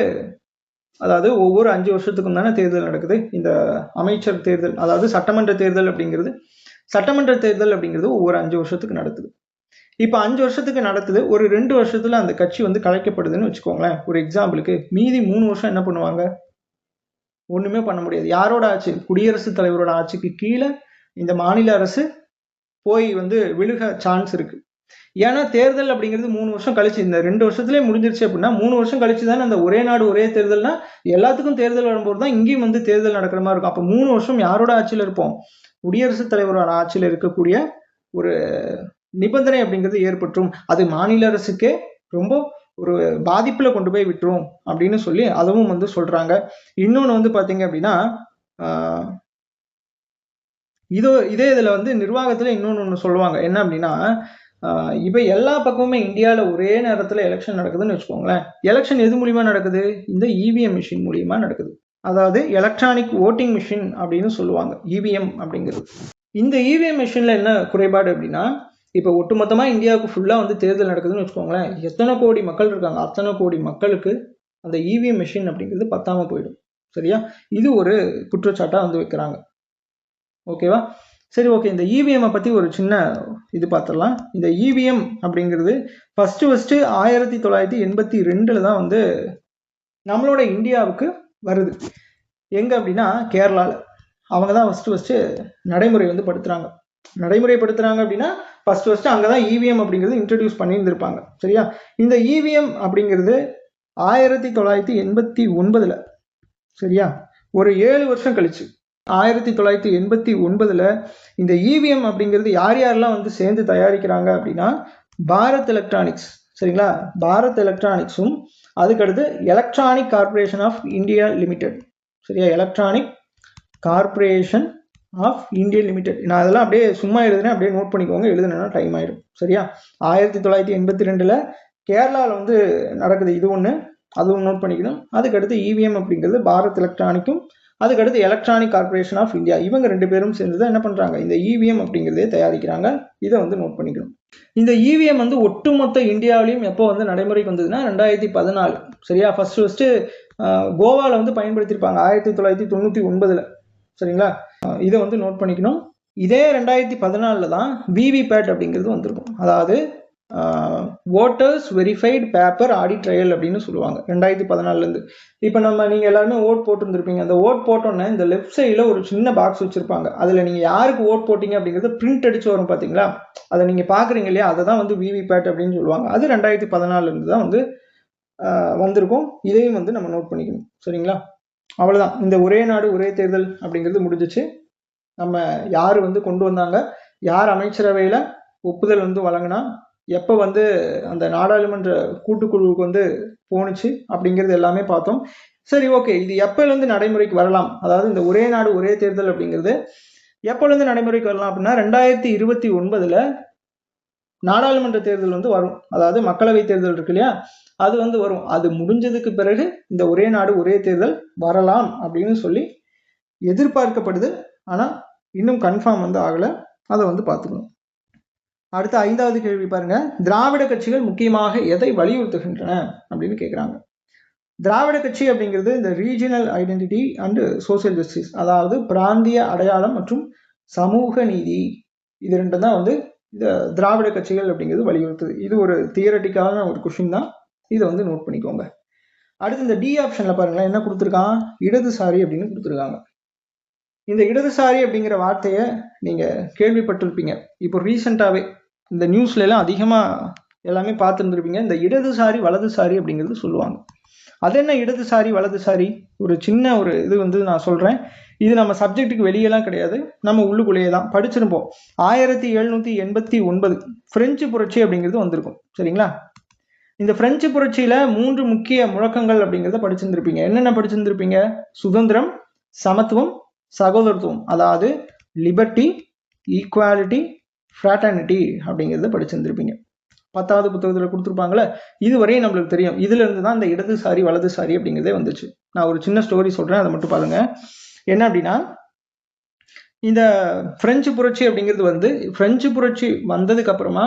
அதாவது ஒவ்வொரு 5 வருஷத்துக்கும் தானே தேர்தல் நடக்குது. இந்த அமைச்சர் தேர்தல், அதாவது சட்டமன்ற தேர்தல் அப்படிங்கிறது ஒவ்வொரு 5 வருஷத்துக்கு நடக்குது. இப்போ 5 வருஷத்துக்கு நடக்குது, ஒரு 2 வருஷத்துல அந்த கட்சி வந்து கலைக்கப்படுதுன்னு வச்சுக்கோங்களேன். ஒரு எக்ஸாம்பிளுக்கு மீதி 3 வருஷம் என்ன பண்ணுவாங்க? ஒண்ணுமே பண்ண முடியாது. யாரோட ஆட்சி? குடியரசுத் தலைவரோட ஆட்சிக்கு கீழே இந்த மாநில அரசு போய் வந்து விழுக சான்ஸ் இருக்கு. ஏன்னா தேர்தல் அப்படிங்கிறது 3 வருஷம் கழிச்சு, இந்த 2 வருஷத்துலேயே முடிஞ்சிருச்சு அப்படின்னா 3 வருஷம் கழிச்சு தானே அந்த ஒரே நாடு ஒரே தேர்தல்னா எல்லாத்துக்கும் தேர்தல் வரும்போது தான் இங்கேயும் வந்து தேர்தல் நடக்கிற மாதிரி இருக்கும். அப்போ 3 வருஷம் யாரோட ஆட்சியில் இருப்போம்? குடியரசுத் தலைவரோட ஆட்சியில் இருக்கக்கூடிய ஒரு நிபந்தனை அப்படிங்கிறது ஏற்பட்டுரும். அது மாநில அரசுக்கே ரொம்ப ஒரு பாதிப்புல கொண்டு போய் விட்டுரும் அப்படின்னு சொல்லி அதுவும் வந்து சொல்றாங்க. இன்னொன்று வந்து பாத்தீங்க அப்படின்னா இதே இதுல வந்து நிர்வாகத்துல இன்னொன்னு சொல்லுவாங்க என்ன அப்படின்னா, இப்ப எல்லா பக்கமுமே இந்தியாவில் ஒரே நேரத்துல எலெக்ஷன் நடக்குதுன்னு வச்சுக்கோங்களேன். எலெக்ஷன் எது மூலியமா நடக்குது? இந்த இவிஎம் மிஷின் மூலியமா நடக்குது. அதாவது எலக்ட்ரானிக் ஓட்டிங் மிஷின் அப்படின்னு சொல்லுவாங்க, இவிஎம் அப்படிங்கிறது. இந்த இவிஎம் மிஷின்ல என்ன குறைபாடு அப்படின்னா, இப்போ ஒட்டுமொத்தமா இந்தியாவுக்கு ஃபுல்லா வந்து தேர்தல் நடக்குதுன்னு வச்சுக்கோங்களேன். எத்தனை கோடி மக்கள் இருக்காங்க, அத்தனை கோடி மக்களுக்கு அந்த இவிஎம் மிஷின் அப்படிங்கிறது பத்தாம போயிடும். சரியா? இது ஒரு குற்றச்சாட்டா வந்து வைக்கிறாங்க. ஓகேவா? சரி, ஓகே. இந்த இவிஎம் பத்தி ஒரு சின்ன இது பார்த்துடலாம். இந்த இவிஎம் அப்படிங்கிறது ஃபர்ஸ்ட் 1982 தான் வந்து நம்மளோட இந்தியாவுக்கு வருது. எங்க அப்படின்னா கேரளால. அவங்க தான் ஃபர்ஸ்ட் நடைமுறை வந்து நடைமுறைப்படுத்துறாங்க அப்படின்னா ஃபர்ஸ்ட் அங்கதான் இவிஎம் அப்படிங்கிறது இன்ட்ரடியூஸ் பண்ணியிருந்திருப்பாங்க. சரியா? இந்த இவிஎம் அப்படிங்கிறது 1989 சரியா, ஒரு 7 வருஷம் கழிச்சு 1989 இந்த இவிஎம் அப்படிங்கிறது யாரெல்லாம் வந்து சேர்ந்து தயாரிக்கிறாங்க அப்படின்னா பாரத் எலக்ட்ரானிக்ஸ். சரிங்களா? பாரத் எலக்ட்ரானிக்ஸும் அதுக்கடுத்து electronic corporation of India limited. சரியா? Electronic corporation of India limited. நான் அதெல்லாம் அப்படியே சும்மா எழுதுனேன், அப்படியே நோட் பண்ணிக்கோங்க, எழுதுனா டைம் ஆயிடும். சரியா? 1982 கேரளாவில் வந்து நடக்குது. இது ஒன்று, அதுவும் நோட் பண்ணிக்கணும். அதுக்கடுத்து இவிஎம் அப்படிங்கிறது பாரத் எலக்ட்ரானிக்கும் அதுக்கடுத்து எலக்ட்ரானிக் கார்பரேஷன் ஆஃப் இந்தியா, இவங்க 2 பேரும் சேர்ந்து தான் என்ன பண்றாங்க, இந்த இவிஎம் அப்படிங்கிறதே தயாரிக்கிறாங்க. இதை வந்து நோட் பண்ணிக்கணும். இந்த இவிஎம் வந்து ஒட்டுமொத்த இந்தியாவிலையும் எப்போ வந்து நடைமுறைக்கு வந்ததுன்னா 2014. சரியா? ஃபர்ஸ்ட் கோவாவில் வந்து பயன்படுத்தியிருப்பாங்க 1999. சரிங்களா? இதை வந்து நோட் பண்ணிக்கணும். இதே 2014 தான் விவிபேட் அப்படிங்கிறது வந்திருக்கும். அதாவது voters verified paper audit trail அப்படின்னு சொல்லுவாங்க 2014 இப்போ நீங்க எல்லாருமே ஓட் போட்டுருந்துருப்பீங்க. அந்த ஓட் போட்டோன்னே இந்த லெஃப்ட் சைடில் ஒரு சின்ன பாக்ஸ் வச்சிருப்பாங்க. அதில் நீங்க யாருக்கு ஓட் போட்டீங்க அப்படிங்கிறது பிரிண்ட் அடிச்சு வரும் பார்த்தீங்களா? அதை நீங்க பாக்குறீங்க இல்லையா? அதை தான் வந்து விவிபேட் அப்படின்னு சொல்லுவாங்க. அது 2014 தான் வந்து வந்திருக்கும். இதையும் வந்து நம்ம நோட் பண்ணிக்கணும். சரிங்களா? அவ்வளவுதான். இந்த ஒரே நாடு ஒரே தேர்தல் அப்படிங்கிறது முடிஞ்சிச்சு. நம்ம யார் வந்து கொண்டு வந்தாங்க, யார் அமைச்சரவையில ஒப்புதல் வந்து வழங்கினா, எப்போ வந்து அந்த நாடாளுமன்ற கூட்டுக்குழுவுக்கு வந்து போணுச்சு அப்படிங்கிறது எல்லாமே பார்த்தோம். சரி, ஓகே. இது எப்போலேருந்து நடைமுறைக்கு வரலாம், அதாவது இந்த ஒரே நாடு ஒரே தேர்தல் அப்படிங்கிறது எப்போலேருந்து நடைமுறைக்கு வரலாம் அப்படின்னா 2029 நாடாளுமன்ற தேர்தல் வந்து வரும். அதாவது மக்களவை தேர்தல் இருக்கு இல்லையா, அது வந்து வரும். அது முடிஞ்சதுக்கு பிறகு இந்த ஒரே நாடு ஒரே தேர்தல் வரலாம் அப்படின்னு சொல்லி எதிர்பார்க்கப்படுது. ஆனா இன்னும் கன்ஃபார்ம் வந்து ஆகல. அதை வந்து பார்த்துக்கணும். அடுத்த 5வது கேள்வி பாருங்க. திராவிட கட்சிகள் முக்கியமாக எதை வலியுறுத்துகின்றன அப்படின்னு கேட்குறாங்க. திராவிட கட்சி அப்படிங்கிறது இந்த regional identity and social justice, அதாவது பிராந்திய அடையாளம் மற்றும் சமூக நீதி, இது 2 தான் வந்து இந்த திராவிட கட்சிகள் அப்படிங்கிறது வலியுறுத்துது. இது ஒரு தியரட்டிக்கான ஒரு கொஸ்டின் தான், இதை வந்து நோட் பண்ணிக்கோங்க. அடுத்து இந்த டி ஆப்ஷன்ல பாருங்களேன், என்ன கொடுத்துருக்கான், இடதுசாரி அப்படின்னு கொடுத்துருக்காங்க. இந்த இடதுசாரி அப்படிங்கிற வார்த்தையை நீங்க கேள்விப்பட்டிருப்பீங்க. இப்போ ரீசெண்டாவே இந்த நியூஸ்ல எல்லாம் அதிகமா எல்லாமே பார்த்துருந்துருப்பீங்க. இந்த இடதுசாரி வலதுசாரி அப்படிங்கிறது சொல்லுவாங்க. அது என்ன இடதுசாரி வலதுசாரி? ஒரு சின்ன ஒரு இது வந்து நான் சொல்றேன். இது நம்ம சப்ஜெக்டுக்கு வெளியெல்லாம் கிடையாது, நம்ம உள்ளுக்குள்ளேயே தான் படிச்சிருப்போம். 1789 பிரெஞ்சு புரட்சி அப்படிங்கிறது வந்திருக்கும். சரிங்களா? இந்த பிரெஞ்சு புரட்சியில 3 முக்கிய முழக்கங்கள் அப்படிங்கிறத படிச்சிருந்திருப்பீங்க. என்னென்ன படிச்சிருந்திருப்பீங்க? சுதந்திரம், சமத்துவம், சகோதரத்துவம், அதாவது லிபர்ட்டி, ஈக்குவாலிட்டி, ஃப்ராட்டர்னிட்டி அப்படிங்கிறத படிச்சிருந்திருப்பீங்க. 10வது புத்தகத்தில் கொடுத்துருப்பாங்களே, இதுவரையும் நம்மளுக்கு தெரியும். இதுல இருந்து தான் இந்த இடதுசாரி வலதுசாரி அப்படிங்கிறதே வந்துச்சு. நான் ஒரு சின்ன ஸ்டோரி சொல்றேன், அதை மட்டும் பாருங்க. என்ன அப்படின்னா, இந்த பிரெஞ்சு புரட்சி அப்படிங்கிறது வந்து பிரெஞ்சு புரட்சி வந்ததுக்கு அப்புறமா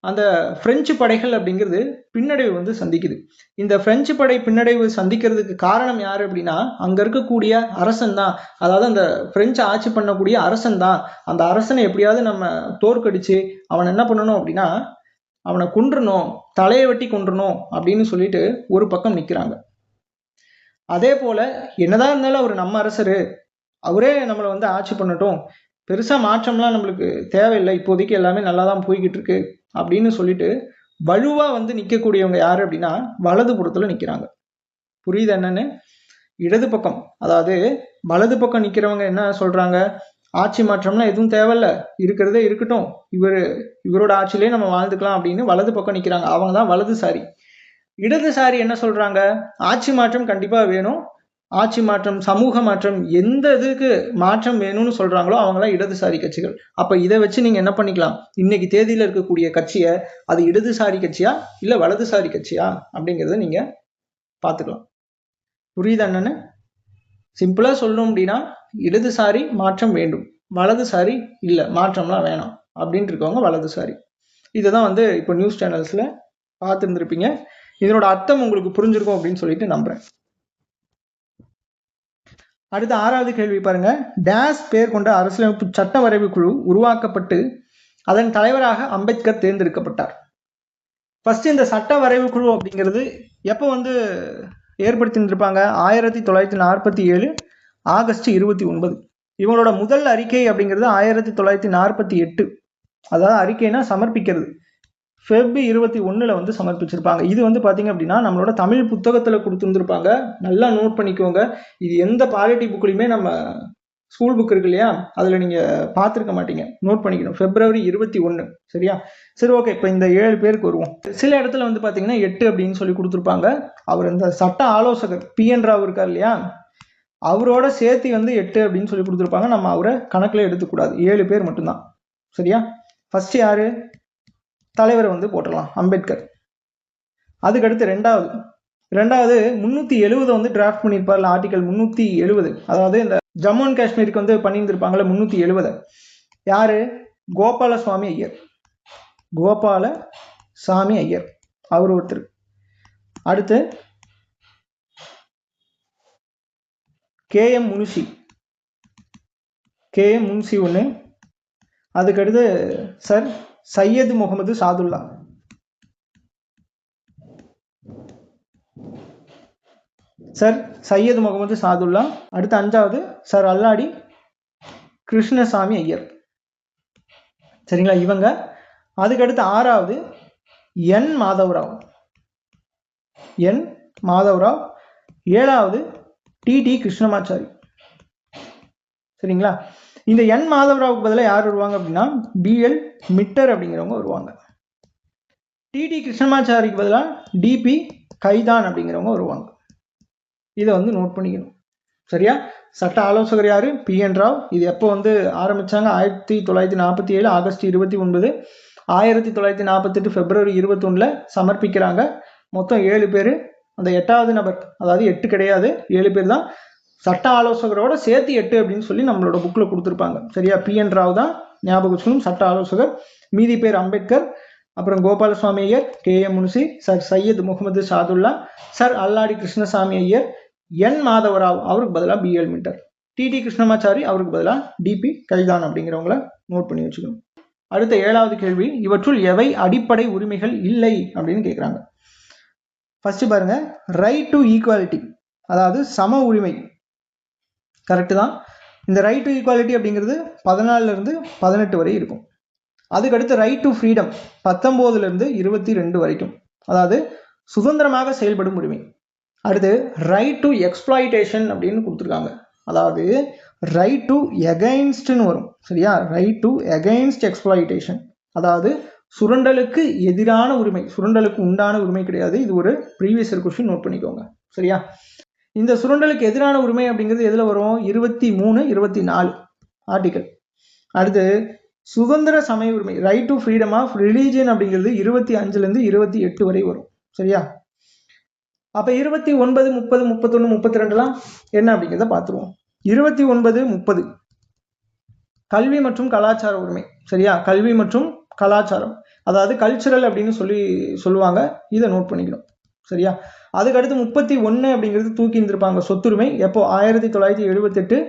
அந்த பிரெஞ்சு படைகள் அப்படிங்கிறது பின்னடைவு வந்து சந்திக்குது. இந்த பிரெஞ்சு படை பின்னடைவு சந்திக்கிறதுக்கு காரணம் யாரு அப்படின்னா, அங்க இருக்கக்கூடிய அரசன் தான். அதாவது அந்த பிரெஞ்சு ஆட்சி பண்ணக்கூடிய அரசன் தான். அந்த அரசனை எப்படியாவது நம்ம தோற்கடிச்சு அவன் என்ன பண்ணணும் அப்படின்னா அவனை கொன்றணும், தலையை வெட்டி கொன்றணும் அப்படின்னு சொல்லிட்டு ஒரு பக்கம் நிற்கிறாங்க. அதே போல என்னதான் இருந்தாலும் அவர் நம்ம அரசர், அவரே நம்மளை வந்து ஆட்சி பண்ணட்டும், பெருசா மாற்றம்லாம் நம்மளுக்கு தேவையில்லை, இப்போதைக்கு எல்லாமே நல்லா தான் போய்கிட்டு இருக்கு அப்படின்னு சொல்லிட்டு வலுவா வந்து நிற்கக்கூடியவங்க யாரு அப்படின்னா வலது புறத்துல நிற்கிறாங்க. புரியுது என்னன்னு? இடது பக்கம், அதாவது வலது பக்கம் நிற்கிறவங்க என்ன சொல்றாங்க, ஆட்சி மாற்றம்லாம் எதுவும் தேவையில்ல, இருக்கிறதே இருக்கட்டும், இவரோட ஆட்சியிலே நம்ம வாழ்ந்துக்கலாம் அப்படின்னு வலது பக்கம் நிற்கிறாங்க. அவங்க தான் வலதுசாரி. இடதுசாரி என்ன சொல்றாங்க, ஆட்சி மாற்றம் கண்டிப்பா வேணும், ஆட்சி மாற்றம், சமூக மாற்றம், எந்த இதுக்கு மாற்றம் வேணும்னு சொல்றாங்களோ அவங்களாம் இடதுசாரி கட்சிகள். அப்ப இதை வச்சு நீங்க என்ன பண்ணிக்கலாம், இன்னைக்கு தேதியில இருக்கக்கூடிய கட்சியை அது இடதுசாரி கட்சியா இல்ல வலதுசாரி கட்சியா அப்படிங்கிறத நீங்க பார்த்துக்கலாம். புரியுதா என்னன்னு? சிம்பிளா சொல்லணும் அப்படின்னா இடதுசாரி மாற்றம் வேண்டும், வலதுசாரி இல்ல மாற்றம்லாம் வேணாம் அப்படின்னு இருக்கவங்க வலதுசாரி. இதுதான் வந்து இப்போ நியூஸ் சேனல்ஸ்ல பார்த்துருந்துருப்பீங்க. இதனோட அர்த்தம் உங்களுக்கு புரிஞ்சிருக்கும் அப்படின்னு சொல்லிட்டு நம்புறேன். அடுத்த 6வது கேள்வி பாருங்க. டேஸ் பேர் கொண்ட அரசியலமைப்பு சட்ட வரைவு குழு உருவாக்கப்பட்டு அதன் தலைவராக அம்பேத்கர் தேர்ந்தெடுக்கப்பட்டார். ஃபர்ஸ்ட் இந்த சட்ட வரைவு குழு அப்படிங்கிறது எப்போ வந்து ஏற்படுத்தியிருந்திருப்பாங்க, 1947 ஆகஸ்ட் 29. இவங்களோட முதல் அறிக்கை அப்படிங்கிறது 1948, அதாவது அறிக்கைனா சமர்ப்பிக்கிறது, ஃபெப் 21 வந்து சமர்ப்பிச்சிருப்பாங்க. இது வந்து பார்த்தீங்க அப்படின்னா நம்மளோட தமிழ் புத்தகத்தில் கொடுத்துருந்துருப்பாங்க, நல்லா நோட் பண்ணிக்கோங்க. இது எந்த பாலிட்டி புக்லையுமே நம்ம ஸ்கூல் புக் இருக்கு இல்லையா, அதில் நீங்கள் பார்த்துருக்க மாட்டீங்க, நோட் பண்ணிக்கணும். February 21. சரியா? சரி, ஓகே. இப்போ இந்த 7 பேருக்கு வருவோம். சில இடத்துல வந்து பார்த்தீங்கன்னா 8 அப்படின்னு சொல்லி கொடுத்துருப்பாங்க. அவர் இந்த சட்ட ஆலோசகர் PN ராவ் இருக்கார் இல்லையா, அவரோட சேர்த்து வந்து 8 அப்படின்னு சொல்லி கொடுத்துருப்பாங்க. நம்ம அவரை கணக்கில் எடுத்துக்கூடாது, 7 பேர் மட்டும்தான். சரியா? ஃபர்ஸ்ட் யாரு, தலைவரை வந்து போட்டுடலாம், அம்பேத்கர். அதுக்கடுத்து ரெண்டாவது 370 வந்து டிராஃப்ட் பண்ணியிருப்பார்ல, ஆர்டிகல் 370, அதாவது இந்த ஜம்மு அண்ட் காஷ்மீருக்கு வந்து பண்ணியிருந்திருப்பாங்கல்ல 370. யாரு, கோபாலசாமி ஐயர். கோபாலசாமி ஐயர் அவர் ஒருத்தர். அடுத்து KM முன்சி ஒன்று. அதுக்கடுத்து சார் சையது முகமது சாதுல்லா. சார் சையது முகமது சாதுல்லா. அடுத்து 5வது சார் அல்லாடி கிருஷ்ணசாமி ஐயர். சரிங்களா, இவங்க. அதுக்கடுத்து 6வது N மாதவராவ். 7வது TT கிருஷ்ணமாச்சாரி. சரிங்களா? இந்த N மாதவராவுக்கு பதிலாக யார் வருவாங்க அப்படின்னா BL மிட்டர் அப்படிங்கிறவங்க வருவாங்க. TT கிருஷ்ணமாச்சாரிக்கு பதிலாக DP கைதான் அப்படிங்கிறவங்க வருவாங்க. இதை வந்து நோட் பண்ணிக்கணும். சரியா? சட்ட ஆலோசகர் யாரு, PN ராவ். இது எப்போ வந்து ஆரம்பிச்சாங்க, 1947 ஆகஸ்ட் 29. 1948 February 21 சமர்ப்பிக்கிறாங்க. மொத்தம் 7 பேர். அந்த 8வது நபர், அதாவது 8 கிடையாது, 7 பேர் தான், சட்ட ஆலோசகரோட சேர்த்து 8 அப்படின்னு சொல்லி நம்மளோட புக்கில் கொடுத்துருப்பாங்க. சரியா? PN ராவ் தான் ஞாபகம் வச்சுக்கணும் சட்ட ஆலோசகர். மீதி பேர் அம்பேத்கர், அப்புறம் Gopalaswami Iyer, KM Munshi, sir Syed Muhammad Saadulla, sir Alladi Krishnaswami Iyer, N Madhavrao அவருக்கு பதிலாக BL மிட்டர், TT கிருஷ்ணமாச்சாரி அவருக்கு பதிலாக DP கைதான் அப்படிங்கிறவங்கள நோட் பண்ணி வச்சுக்கணும். அடுத்த 7வது கேள்வி, இவற்றுள் எவை அடிப்படை உரிமைகள் இல்லை அப்படின்னு கேட்குறாங்க. ஃபர்ஸ்ட் பாருங்க, ரைட் டு ஈக்குவாலிட்டி, அதாவது சம உரிமை. கரெக்டு தான். இந்த ரைட் டு ஈக்குவாலிட்டி அப்படிங்கிறது 14 to 18 வரை இருக்கும். அதுக்கடுத்து ரைட் டு ஃப்ரீடம் 19 to 22 வரைக்கும், அதாவது சுதந்திரமாக செயல்படும் உரிமை. அடுத்து ரைட் டு எக்ஸ்ப்ளாய்டேஷன் அப்படின்னு கொடுத்துருக்காங்க, அதாவது ரைட் டு எகைன்ஸ்ட்னு வரும். சரியா? ரைட் டு எகைன்ஸ்ட் எக்ஸ்ப்ளாய்டேஷன், அதாவது சுரண்டலுக்கு எதிரான உரிமை, சுரண்டலுக்கு உண்டான உரிமை கிடையாது. இது ஒரு ப்ரீவியஸ் இயர் கொஸ்டின், நோட் பண்ணிக்கோங்க. சரியா? இந்த சுரண்டலுக்கு எதிரான உரிமை அப்படிங்கிறது எதில் வரும், 23, 24 ஆர்டிகல். அடுத்து சுதந்திர சமய உரிமை, right to freedom of religion அப்படிங்கிறது 25 to 28 வரை வரும். சரியா? அப்போ 29, 30, 31, 32லாம் என்ன அப்படிங்கிறத பார்த்துருவோம். 29, 30 கல்வி மற்றும் கலாச்சார உரிமை. சரியா? கல்வி மற்றும் கலாச்சாரம், அதாவது கல்ச்சுரல் அப்படின்னு சொல்லுவாங்க. இதை நோட் பண்ணிக்கணும். சரியா? அதுக்கடுத்து 31 அப்படிங்கிறது தூக்கி இருந்திருப்பாங்க, சொத்துரிமை. எப்போ, 1978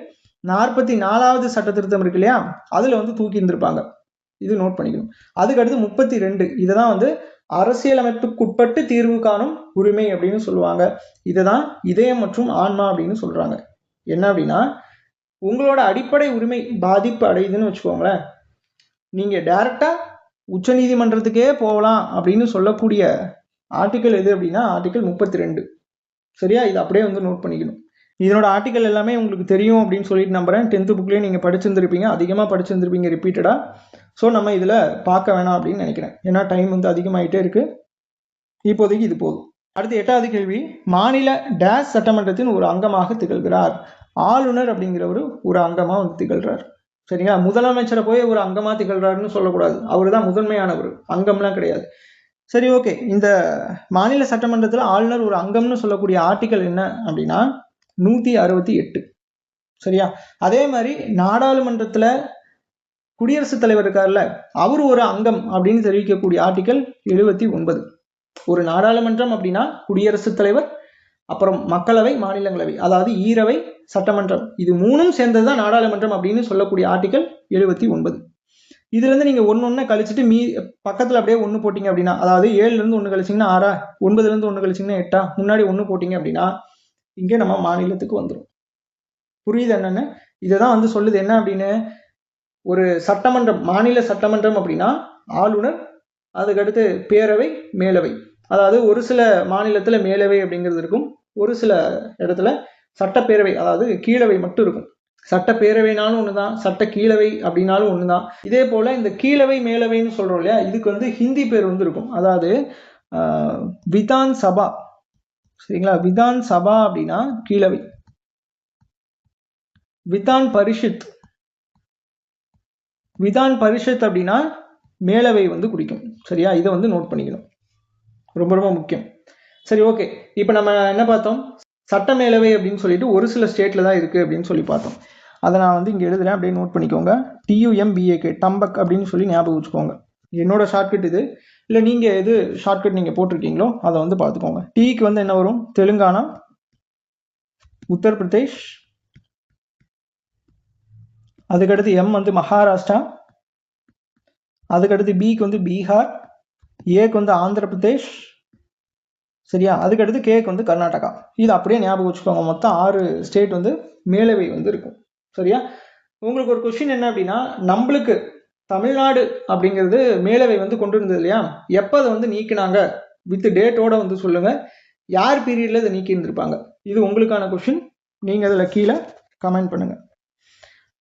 44வது சட்ட திருத்தம் இருக்கு இல்லையா, அதில் வந்து தூக்கி இருந்திருப்பாங்க. இது நோட் பண்ணிக்கணும். அதுக்கடுத்து 32 இதுதான் வந்து அரசியலமைப்புக்குட்பட்டு தீர்வு காணும் உரிமை அப்படின்னு சொல்லுவாங்க. இதுதான் இதயம் மற்றும் ஆன்மா அப்படின்னு சொல்றாங்க. என்ன அப்படின்னா, உங்களோட அடிப்படை உரிமை பாதிப்பு அடையுதுன்னு வச்சுக்கோங்களேன், நீங்க டைரக்டா உச்ச நீதிமன்றத்துக்கே போகலாம் அப்படின்னு சொல்லக்கூடிய ஆர்டிக்கல் எது அப்படின்னா ஆர்டிக்கல் 32. சரியா? இது அப்படியே வந்து நோட் பண்ணிக்கணும். இதனோட ஆர்டிக்கல் எல்லாமே உங்களுக்கு தெரியும் அப்படின்னு சொல்லிட்டு நம்புறேன். 10th புக்லேயே நீங்கள் படிச்சிருந்துருப்பீங்க, அதிகமாக படிச்சிருந்துருப்பீங்க ரிப்பீட்டடாக. ஸோ நம்ம இதில் பார்க்க வேணாம் அப்படின்னு நினைக்கிறேன், ஏன்னா டைம் வந்து அதிகமாகிட்டே இருக்கு. இப்போதைக்கு இது போதும். அடுத்து 8வது கேள்வி, மாநில டேஷ் சட்டமன்றத்தின் ஒரு அங்கமாக திகழ்கிறார். ஆளுநர் அப்படிங்கிறவர் ஒரு அங்கமாக வந்து திகழ்கிறார். சரிங்களா? முதலமைச்சரை போய் ஒரு அங்கமாக திகழ்றாருன்னு சொல்லக்கூடாது, அவர் தான் முதன்மையானவர், அங்கம்லாம் கிடையாது. சரி, ஓகே. இந்த மாநில சட்டமன்றத்தில் ஆளுநர் ஒரு அங்கம்னு சொல்லக்கூடிய ஆர்டிக்கல் என்ன அப்படின்னா 168. சரியா? அதே மாதிரி நாடாளுமன்றத்தில் குடியரசுத் தலைவர் இருக்கார்ல, அவர் ஒரு அங்கம் அப்படின்னு தெரிவிக்கக்கூடிய ஆர்டிக்கல் 79. ஒரு நாடாளுமன்றம் அப்படின்னா குடியரசுத் தலைவர், அப்புறம் மக்களவை, மாநிலங்களவை, அதாவது ஈரவை, சட்டமன்றம், இது மூணும் சேர்ந்ததுதான் நாடாளுமன்றம் அப்படின்னு சொல்லக்கூடிய ஆர்டிக்கல் 79. இதுல இருந்து நீங்க ஒன்னு கழிச்சுட்டு பக்கத்துல அப்படியே 1 போட்டீங்க அப்படின்னா, அதாவது 7ல இருந்து 1 கழிச்சிங்கன்னா 6, 9ல இருந்து 1 கழிச்சிங்கன்னா 8, முன்னாடி 1 போட்டீங்க அப்படின்னா இங்கே நம்ம மாநிலத்துக்கு வந்துடும். புரியுது என்னன்னு? இதுதான் வந்து சொல்லுது என்ன அப்படின்னு, ஒரு சட்டமன்றம், மாநில சட்டமன்றம் அப்படின்னா ஆளுநர், அதுக்கடுத்து பேரவை, மேலவை. அதாவது ஒரு சில மாநிலத்துல மேலவை அப்படிங்கிறது இருக்கும், ஒரு சில இடத்துல சட்டப்பேரவை, அதாவது கீழவை மட்டும் இருக்கும். சட்டப்பேரவைனாலும் ஒண்ணுதான், சட்ட கீழவை அப்படின்னாலும் ஒண்ணுதான். இதே போல இந்த கீழவை மேலவைன்னு சொல்றோம் இல்லையா, இதுக்கு வந்து ஹிந்தி பேர் வந்து இருக்கும், அதாவது விதான் சபா. சரிங்களா? விதான் சபா அப்படின்னா கீழவை, விதான் பரிஷத், விதான் பரிஷத் அப்படின்னா மேலவை வந்து குறிக்கும். சரியா? இதை வந்து நோட் பண்ணிக்கணும், ரொம்ப ரொம்ப முக்கியம். சரி, ஓகே. இப்போ நம்ம என்ன பார்த்தோம், சட்ட மேலவை அப்படின்னு சொல்லிட்டு ஒரு சில ஸ்டேட்ல தான் இருக்கு அப்படின்னு சொல்லி பார்த்தோம். அதை நான் வந்து இங்கே எழுதுறேன், அப்படியே நோட் பண்ணிக்கோங்க. TUMBAK, டம்பக் அப்படின்னு சொல்லி ஞாபகம் வச்சுக்கோங்க. என்னோட ஷார்ட்கட் இது, இல்லை நீங்கள் எது ஷார்ட்கட் நீங்கள் போட்டிருக்கீங்களோ அதை வந்து பார்த்துக்கோங்க. டீக்கு வந்து என்ன வரும், தெலுங்கானா, உத்தரப்பிரதேஷ், அதுக்கடுத்து எம் வந்து மகாராஷ்டிரா, அதுக்கடுத்து பிக்கு வந்து பீகார், ஏக்கு வந்து ஆந்திர பிரதேஷ், சரியா? அதுக்கடுத்து கேக்கு வந்து கர்நாடகா. இது அப்படியே ஞாபகம் வச்சுக்கோங்க. மொத்தம் 6 ஸ்டேட் வந்து மேலவை வந்து இருக்கும். சரியா? உங்களுக்கு ஒரு கொஸ்டின் என்ன அப்படின்னா, நம்மளுக்கு தமிழ்நாடு அப்படிங்கிறது மேலவை வந்து கொண்டு இருந்தது இல்லையா, எப்போ அதை வந்து நீக்கினாங்க, வித் டேட்டோட வந்து சொல்லுங்க, யார் பீரியட்ல இதை நீக்கி இருந்திருப்பாங்க. இது உங்களுக்கான கொஸ்டின், நீங்க அதில் கீழே கமெண்ட் பண்ணுங்க.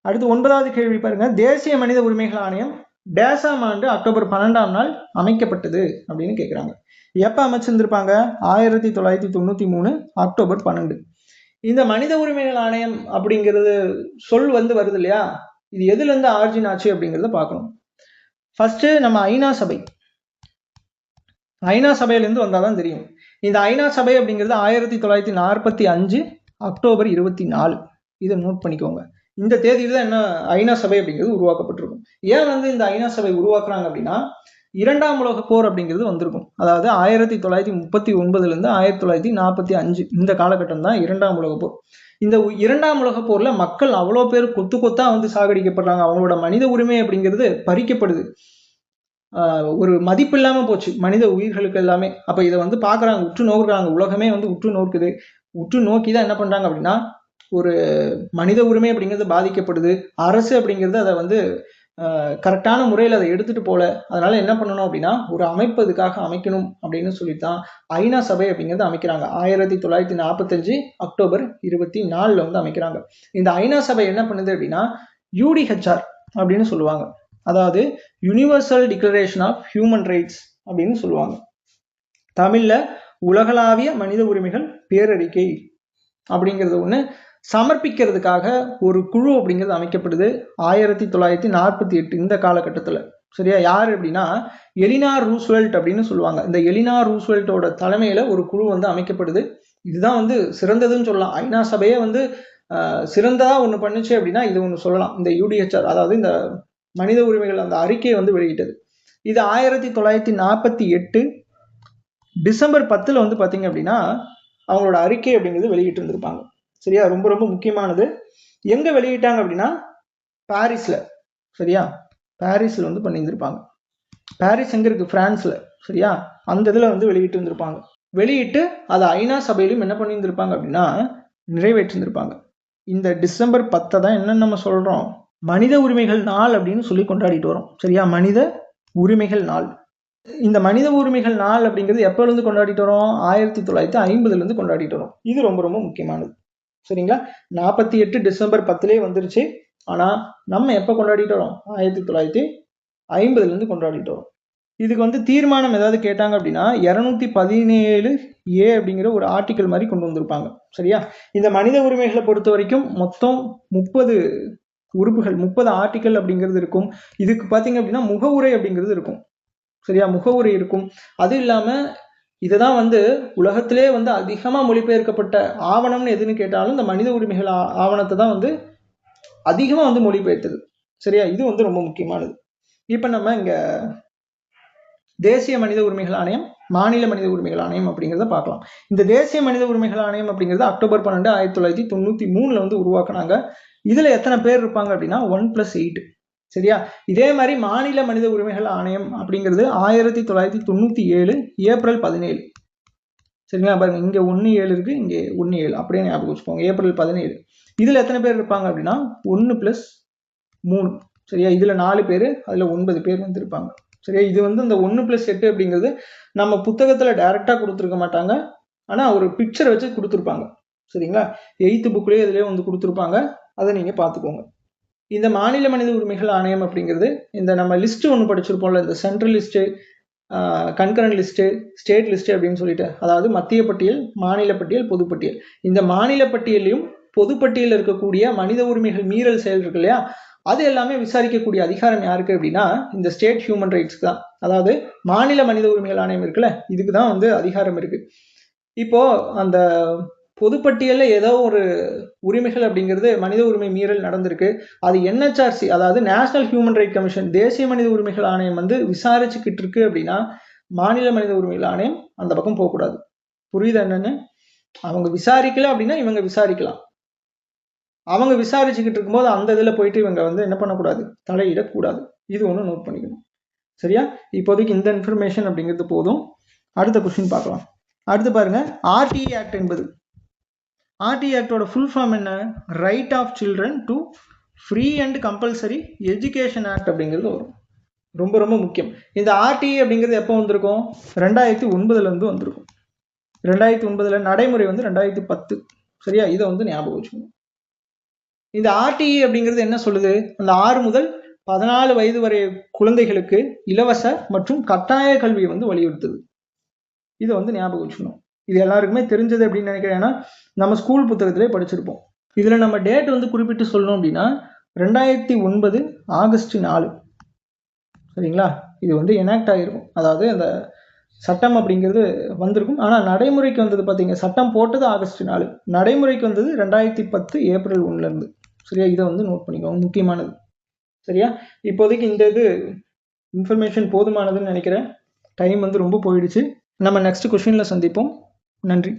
அடுத்து 9வது கேள்வி பாருங்க, தேசிய மனித உரிமைகள் ஆணையம் டேசாம் ஆண்டு அக்டோபர் 12ஆம் நாள் அமைக்கப்பட்டது அப்படின்னு கேட்குறாங்க. எப்போ அமைச்சிருந்திருப்பாங்க, 1993 அக்டோபர் 12. இந்த மனித உரிமைகள் ஆணையம் அப்படிங்கிறது சொல் வந்து வருது இல்லையா, இது எதுல இருந்து ஆர்ஜின் ஆச்சு அப்படிங்கிறத பார்க்கணும். ஃபர்ஸ்ட் நம்ம ஐநா சபை, ஐநா சபையிலேருந்து வந்தாதான் தெரியும். இந்த ஐநா சபை அப்படிங்கிறது 1945 அக்டோபர் 24. இதை நோட் பண்ணிக்கோங்க. இந்த தேதியில தான் என்ன ஐநா சபை அப்படிங்கிறது உருவாக்கப்பட்டிருக்கும். ஏன் வந்து இந்த ஐநா சபை உருவாக்குறாங்க அப்படின்னா, 2ஆம் உலக போர் அப்படிங்கிறது வந்திருக்கும். அதாவது 1939 இருந்து 1945 இந்த காலகட்டம் தான் 2ஆம் உலக போர். இந்த 2ஆம் உலக போர்ல மக்கள் அவ்வளோ பேர் கொத்து கொத்தா வந்து சாகடிக்கப்படுறாங்க, அவங்களோட மனித உரிமை அப்படிங்கிறது பறிக்கப்படுது, ஒரு மதிப்பு இல்லாம போச்சு மனித உயிர்களுக்கு எல்லாமே. அப்ப இதை வந்து பாக்குறாங்க, உற்று நோக்குறாங்க, உலகமே வந்து உற்று நோக்குது. உற்று நோக்கிதான் என்ன பண்றாங்க அப்படின்னா, ஒரு மனித உரிமை அப்படிங்கிறது பாதிக்கப்படுது, அரசு அப்படிங்கிறது அதை வந்து கரெக்டான முறையில் அதை எடுத்துட்டு போல, அதனால என்ன பண்ணணும் அப்படின்னா ஒரு அமைப்பு இதுக்காக அமைக்கணும் அப்படின்னு சொல்லித்தான் ஐநா சபை அப்படிங்கிறது அமைக்கிறாங்க. 1945 அக்டோபர் 24 வந்து அமைக்கிறாங்க. இந்த ஐநா சபை என்ன பண்ணுது அப்படின்னா UDHR அப்படின்னு சொல்லுவாங்க, அதாவது universal declaration of human rights அப்படின்னு சொல்லுவாங்க. தமிழ்ல உலகளாவிய மனித உரிமைகள் பேரறிக்கை அப்படிங்கிறது ஒண்ணு சமர்ப்பிக்கிறதுக்காக ஒரு குழு அப்படிங்கிறது அமைக்கப்படுது 1948 இந்த காலகட்டத்தில். சரியா? யார் அப்படின்னா எலினார் ரூஸ்வெல்ட் அப்படின்னு சொல்லுவாங்க. இந்த எலினார் ரூஸ்வெல்ட்டோட தலைமையில ஒரு குழு வந்து அமைக்கப்படுது. இதுதான் வந்து சிறந்ததுன்னு சொல்லலாம். ஐநா சபையே வந்து சிறந்ததா ஒன்று பண்ணுச்சு அப்படின்னா இது ஒன்று சொல்லலாம், இந்த UDHR, அதாவது இந்த மனித உரிமைகள் அந்த அறிக்கையை வந்து வெளியிட்டது. இது 1948 டிசம்பர் 10 வந்து பார்த்தீங்க அப்படின்னா அவங்களோட அறிக்கை அப்படிங்கிறது வெளியிட்டு இருந்திருப்பாங்க. சரியா? ரொம்ப ரொம்ப முக்கியமானது. எங்க வெளியிட்டாங்க அப்படின்னா பாரிஸ்ல. சரியா? பாரிஸில் வந்து பண்ணியிருந்திருப்பாங்க. பாரிஸ் எங்கே இருக்குது? ஃப்ரான்ஸில். சரியா? அந்த இதில் வந்து வெளியிட்டு இருந்திருப்பாங்க. வெளியிட்டு அதை ஐநா சபையிலும் என்ன பண்ணியிருந்திருப்பாங்க அப்படின்னா நிறைவேற்றிருந்திருப்பாங்க. இந்த டிசம்பர் 10 தான் என்னன்னு நம்ம சொல்கிறோம், மனித உரிமைகள் நாள் அப்படின்னு சொல்லி கொண்டாடிட்டு வரோம். சரியா? மனித உரிமைகள் நாள். இந்த மனித உரிமைகள் நாள் அப்படிங்கிறது எப்போலேருந்து கொண்டாடிட்டு வரோம்? 1950 கொண்டாடிட்டு வரோம். இது ரொம்ப ரொம்ப முக்கியமானது. சரிங்களா? 48 டிசம்பர் 10 வந்துருச்சு. ஆனால் நம்ம எப்போ கொண்டாடிட்டு வரோம்? 1950 கொண்டாடிட்டு வரோம். இதுக்கு வந்து தீர்மானம் ஏதாவது கேட்டாங்க அப்படின்னா 217A அப்படிங்கிற ஒரு ஆர்டிக்கல் மாதிரி கொண்டு வந்திருப்பாங்க. சரியா? இந்த மனித உரிமைகளை பொறுத்த வரைக்கும் மொத்தம் 30 உறுப்புகள், 30 ஆர்டிக்கல் அப்படிங்கிறது இருக்கும். இதுக்கு பார்த்தீங்க அப்படின்னா முகவுரை அப்படிங்கிறது இருக்கும். சரியா? முகவுரை இருக்கும். அது இல்லாமல் இதுதான் வந்து உலகத்திலே வந்து அதிகமாக மொழிபெயர்க்கப்பட்ட ஆவணம்னு எதுன்னு கேட்டாலும் இந்த மனித உரிமைகள் ஆவணத்தை தான் வந்து அதிகமாக வந்து மொழிபெயர்த்தது. சரியா? இது வந்து ரொம்ப முக்கியமானது. இப்போ நம்ம இங்கே தேசிய மனித உரிமைகள் ஆணையம், மாநில மனித உரிமைகள் ஆணையம் அப்படிங்கிறத பார்க்கலாம். இந்த தேசிய மனித உரிமைகள் ஆணையம் அப்படிங்கிறது அக்டோபர் 12, 1993 வந்து உருவாக்குனாங்க. இதுல எத்தனை பேர் இருப்பாங்க அப்படின்னா 1+8. சரியா? இதே மாதிரி மாநில மனித உரிமைகள் ஆணையம் அப்படிங்கிறது 1997 ஏப்ரல் 17. சரிங்களா? பாருங்க, இங்க 1-7 இருக்கு, இங்க 1-7 அப்படியே ஞாபகம் வச்சுக்கோங்க. ஏப்ரல் 17. இதுல எத்தனை பேர் இருப்பாங்க அப்படின்னா 1+3. சரியா? இதுல 4 பேர், அதுல 9 பேர் வந்து இருப்பாங்க. சரியா? இது வந்து இந்த 1+8 அப்படிங்கிறது நம்ம புத்தகத்துல டைரக்டா கொடுத்துருக்க மாட்டாங்க, ஆனா ஒரு பிக்சரை வச்சு கொடுத்துருப்பாங்க. சரிங்களா? 8th புக்லயே இதுலயே வந்து கொடுத்துருப்பாங்க. அதை நீங்க பார்த்துக்கோங்க. இந்த மாநில மனித உரிமைகள் ஆணையம் அப்படிங்கிறது இந்த நம்ம லிஸ்ட் ஒன்று படிச்சிருப்போம்ல, இந்த central list, concurrent list, state list அப்படின்னு சொல்லிட்டு, அதாவது மத்திய பட்டியல், மாநில பட்டியல், பொதுப்பட்டியல். இந்த மாநில பட்டியலையும் பொதுப்பட்டியலில் இருக்கக்கூடிய மனித உரிமைகள் மீறல் செயல் இருக்கு இல்லையா, அது எல்லாமே விசாரிக்கக்கூடிய அதிகாரம் யாருக்கு அப்படின்னா இந்த ஸ்டேட் ஹியூமன் ரைட்ஸ்க்கு தான். அதாவது மாநில மனித உரிமைகள் ஆணையம் இருக்குல்ல, இதுக்கு தான் வந்து அதிகாரம் இருக்கு. இப்போ அந்த பொதுப்பட்டியல்ல ஏதோ ஒரு உரிமைகள் அப்படிங்கிறது மனித உரிமை மீறல் நடந்திருக்கு, அது NHRC, அதாவது நேஷனல் ஹியூமன் ரைட் கமிஷன், தேசிய மனித உரிமைகள் ஆணையம் வந்து விசாரிச்சுக்கிட்டு இருக்கு அப்படின்னா மாநில மனித உரிமைகள் ஆணையம் அந்த பக்கம் போகக்கூடாது. புரியுது என்னன்னு? அவங்க விசாரிக்கல அப்படின்னா இவங்க விசாரிக்கலாம். அவங்க விசாரிச்சுக்கிட்டு இருக்கும்போது அந்த இதில் போயிட்டு இவங்க வந்து என்ன பண்ணக்கூடாது, தலையிடக்கூடாது. இது ஒன்று நோட் பண்ணிக்கணும். சரியா? இப்போதைக்கு இந்த இன்ஃபர்மேஷன் அப்படிங்கிறது போதும். அடுத்த கொஸ்டின் பார்க்கலாம். அடுத்து பாருங்க, RTE ஆக்ட் என்பது, RTE ஆக்டோட ஃபுல் ஃபார்ம் என்ன? Right of children to free and compulsory education act அப்படிங்கிறது வரும். ரொம்ப ரொம்ப முக்கியம். இந்த RTE அப்படிங்கிறது எப்போ வந்திருக்கும்? 2009 வந்திருக்கும். 2009 நடைமுறை வந்து 2010. சரியா? இதை வந்து ஞாபகம் வச்சுக்கணும். இந்த RTE அப்படிங்கிறது என்ன சொல்லுது? அந்த 6 முதல் 14 வயது வரை குழந்தைகளுக்கு இலவச மற்றும் கட்டாய கல்வியை வந்து வலியுறுத்துது. இதை வந்து ஞாபகம் வச்சுக்கணும். இது எல்லாருக்குமே தெரிஞ்சது அப்படின்னு நினைக்கிறேன். ஏன்னா நம்ம ஸ்கூல் புத்தகத்திலே படிச்சிருப்போம். இதுல நம்ம டேட் வந்து குறிப்பிட்டு சொல்லணும் அப்படின்னா 2009 ஆகஸ்ட் 4. சரிங்களா? இது வந்து எனாக்ட் ஆகிருக்கும், அதாவது அந்த சட்டம் அப்படிங்கிறது வந்திருக்கும். ஆனால் நடைமுறைக்கு வந்தது பார்த்தீங்க, சட்டம் போட்டது ஆகஸ்ட் 4, நடைமுறைக்கு வந்தது 2010 ஏப்ரல் 1 சரியா? இதை வந்து நோட் பண்ணிக்கோங்க, முக்கியமானது. சரியா? இப்போதைக்கு இந்த இது இன்ஃபர்மேஷன் போதுமானதுன்னு நினைக்கிறேன். டைம் வந்து ரொம்ப போயிடுச்சு. நம்ம நெக்ஸ்ட் கொஸ்டின்ல சந்திப்போம். நன்றி.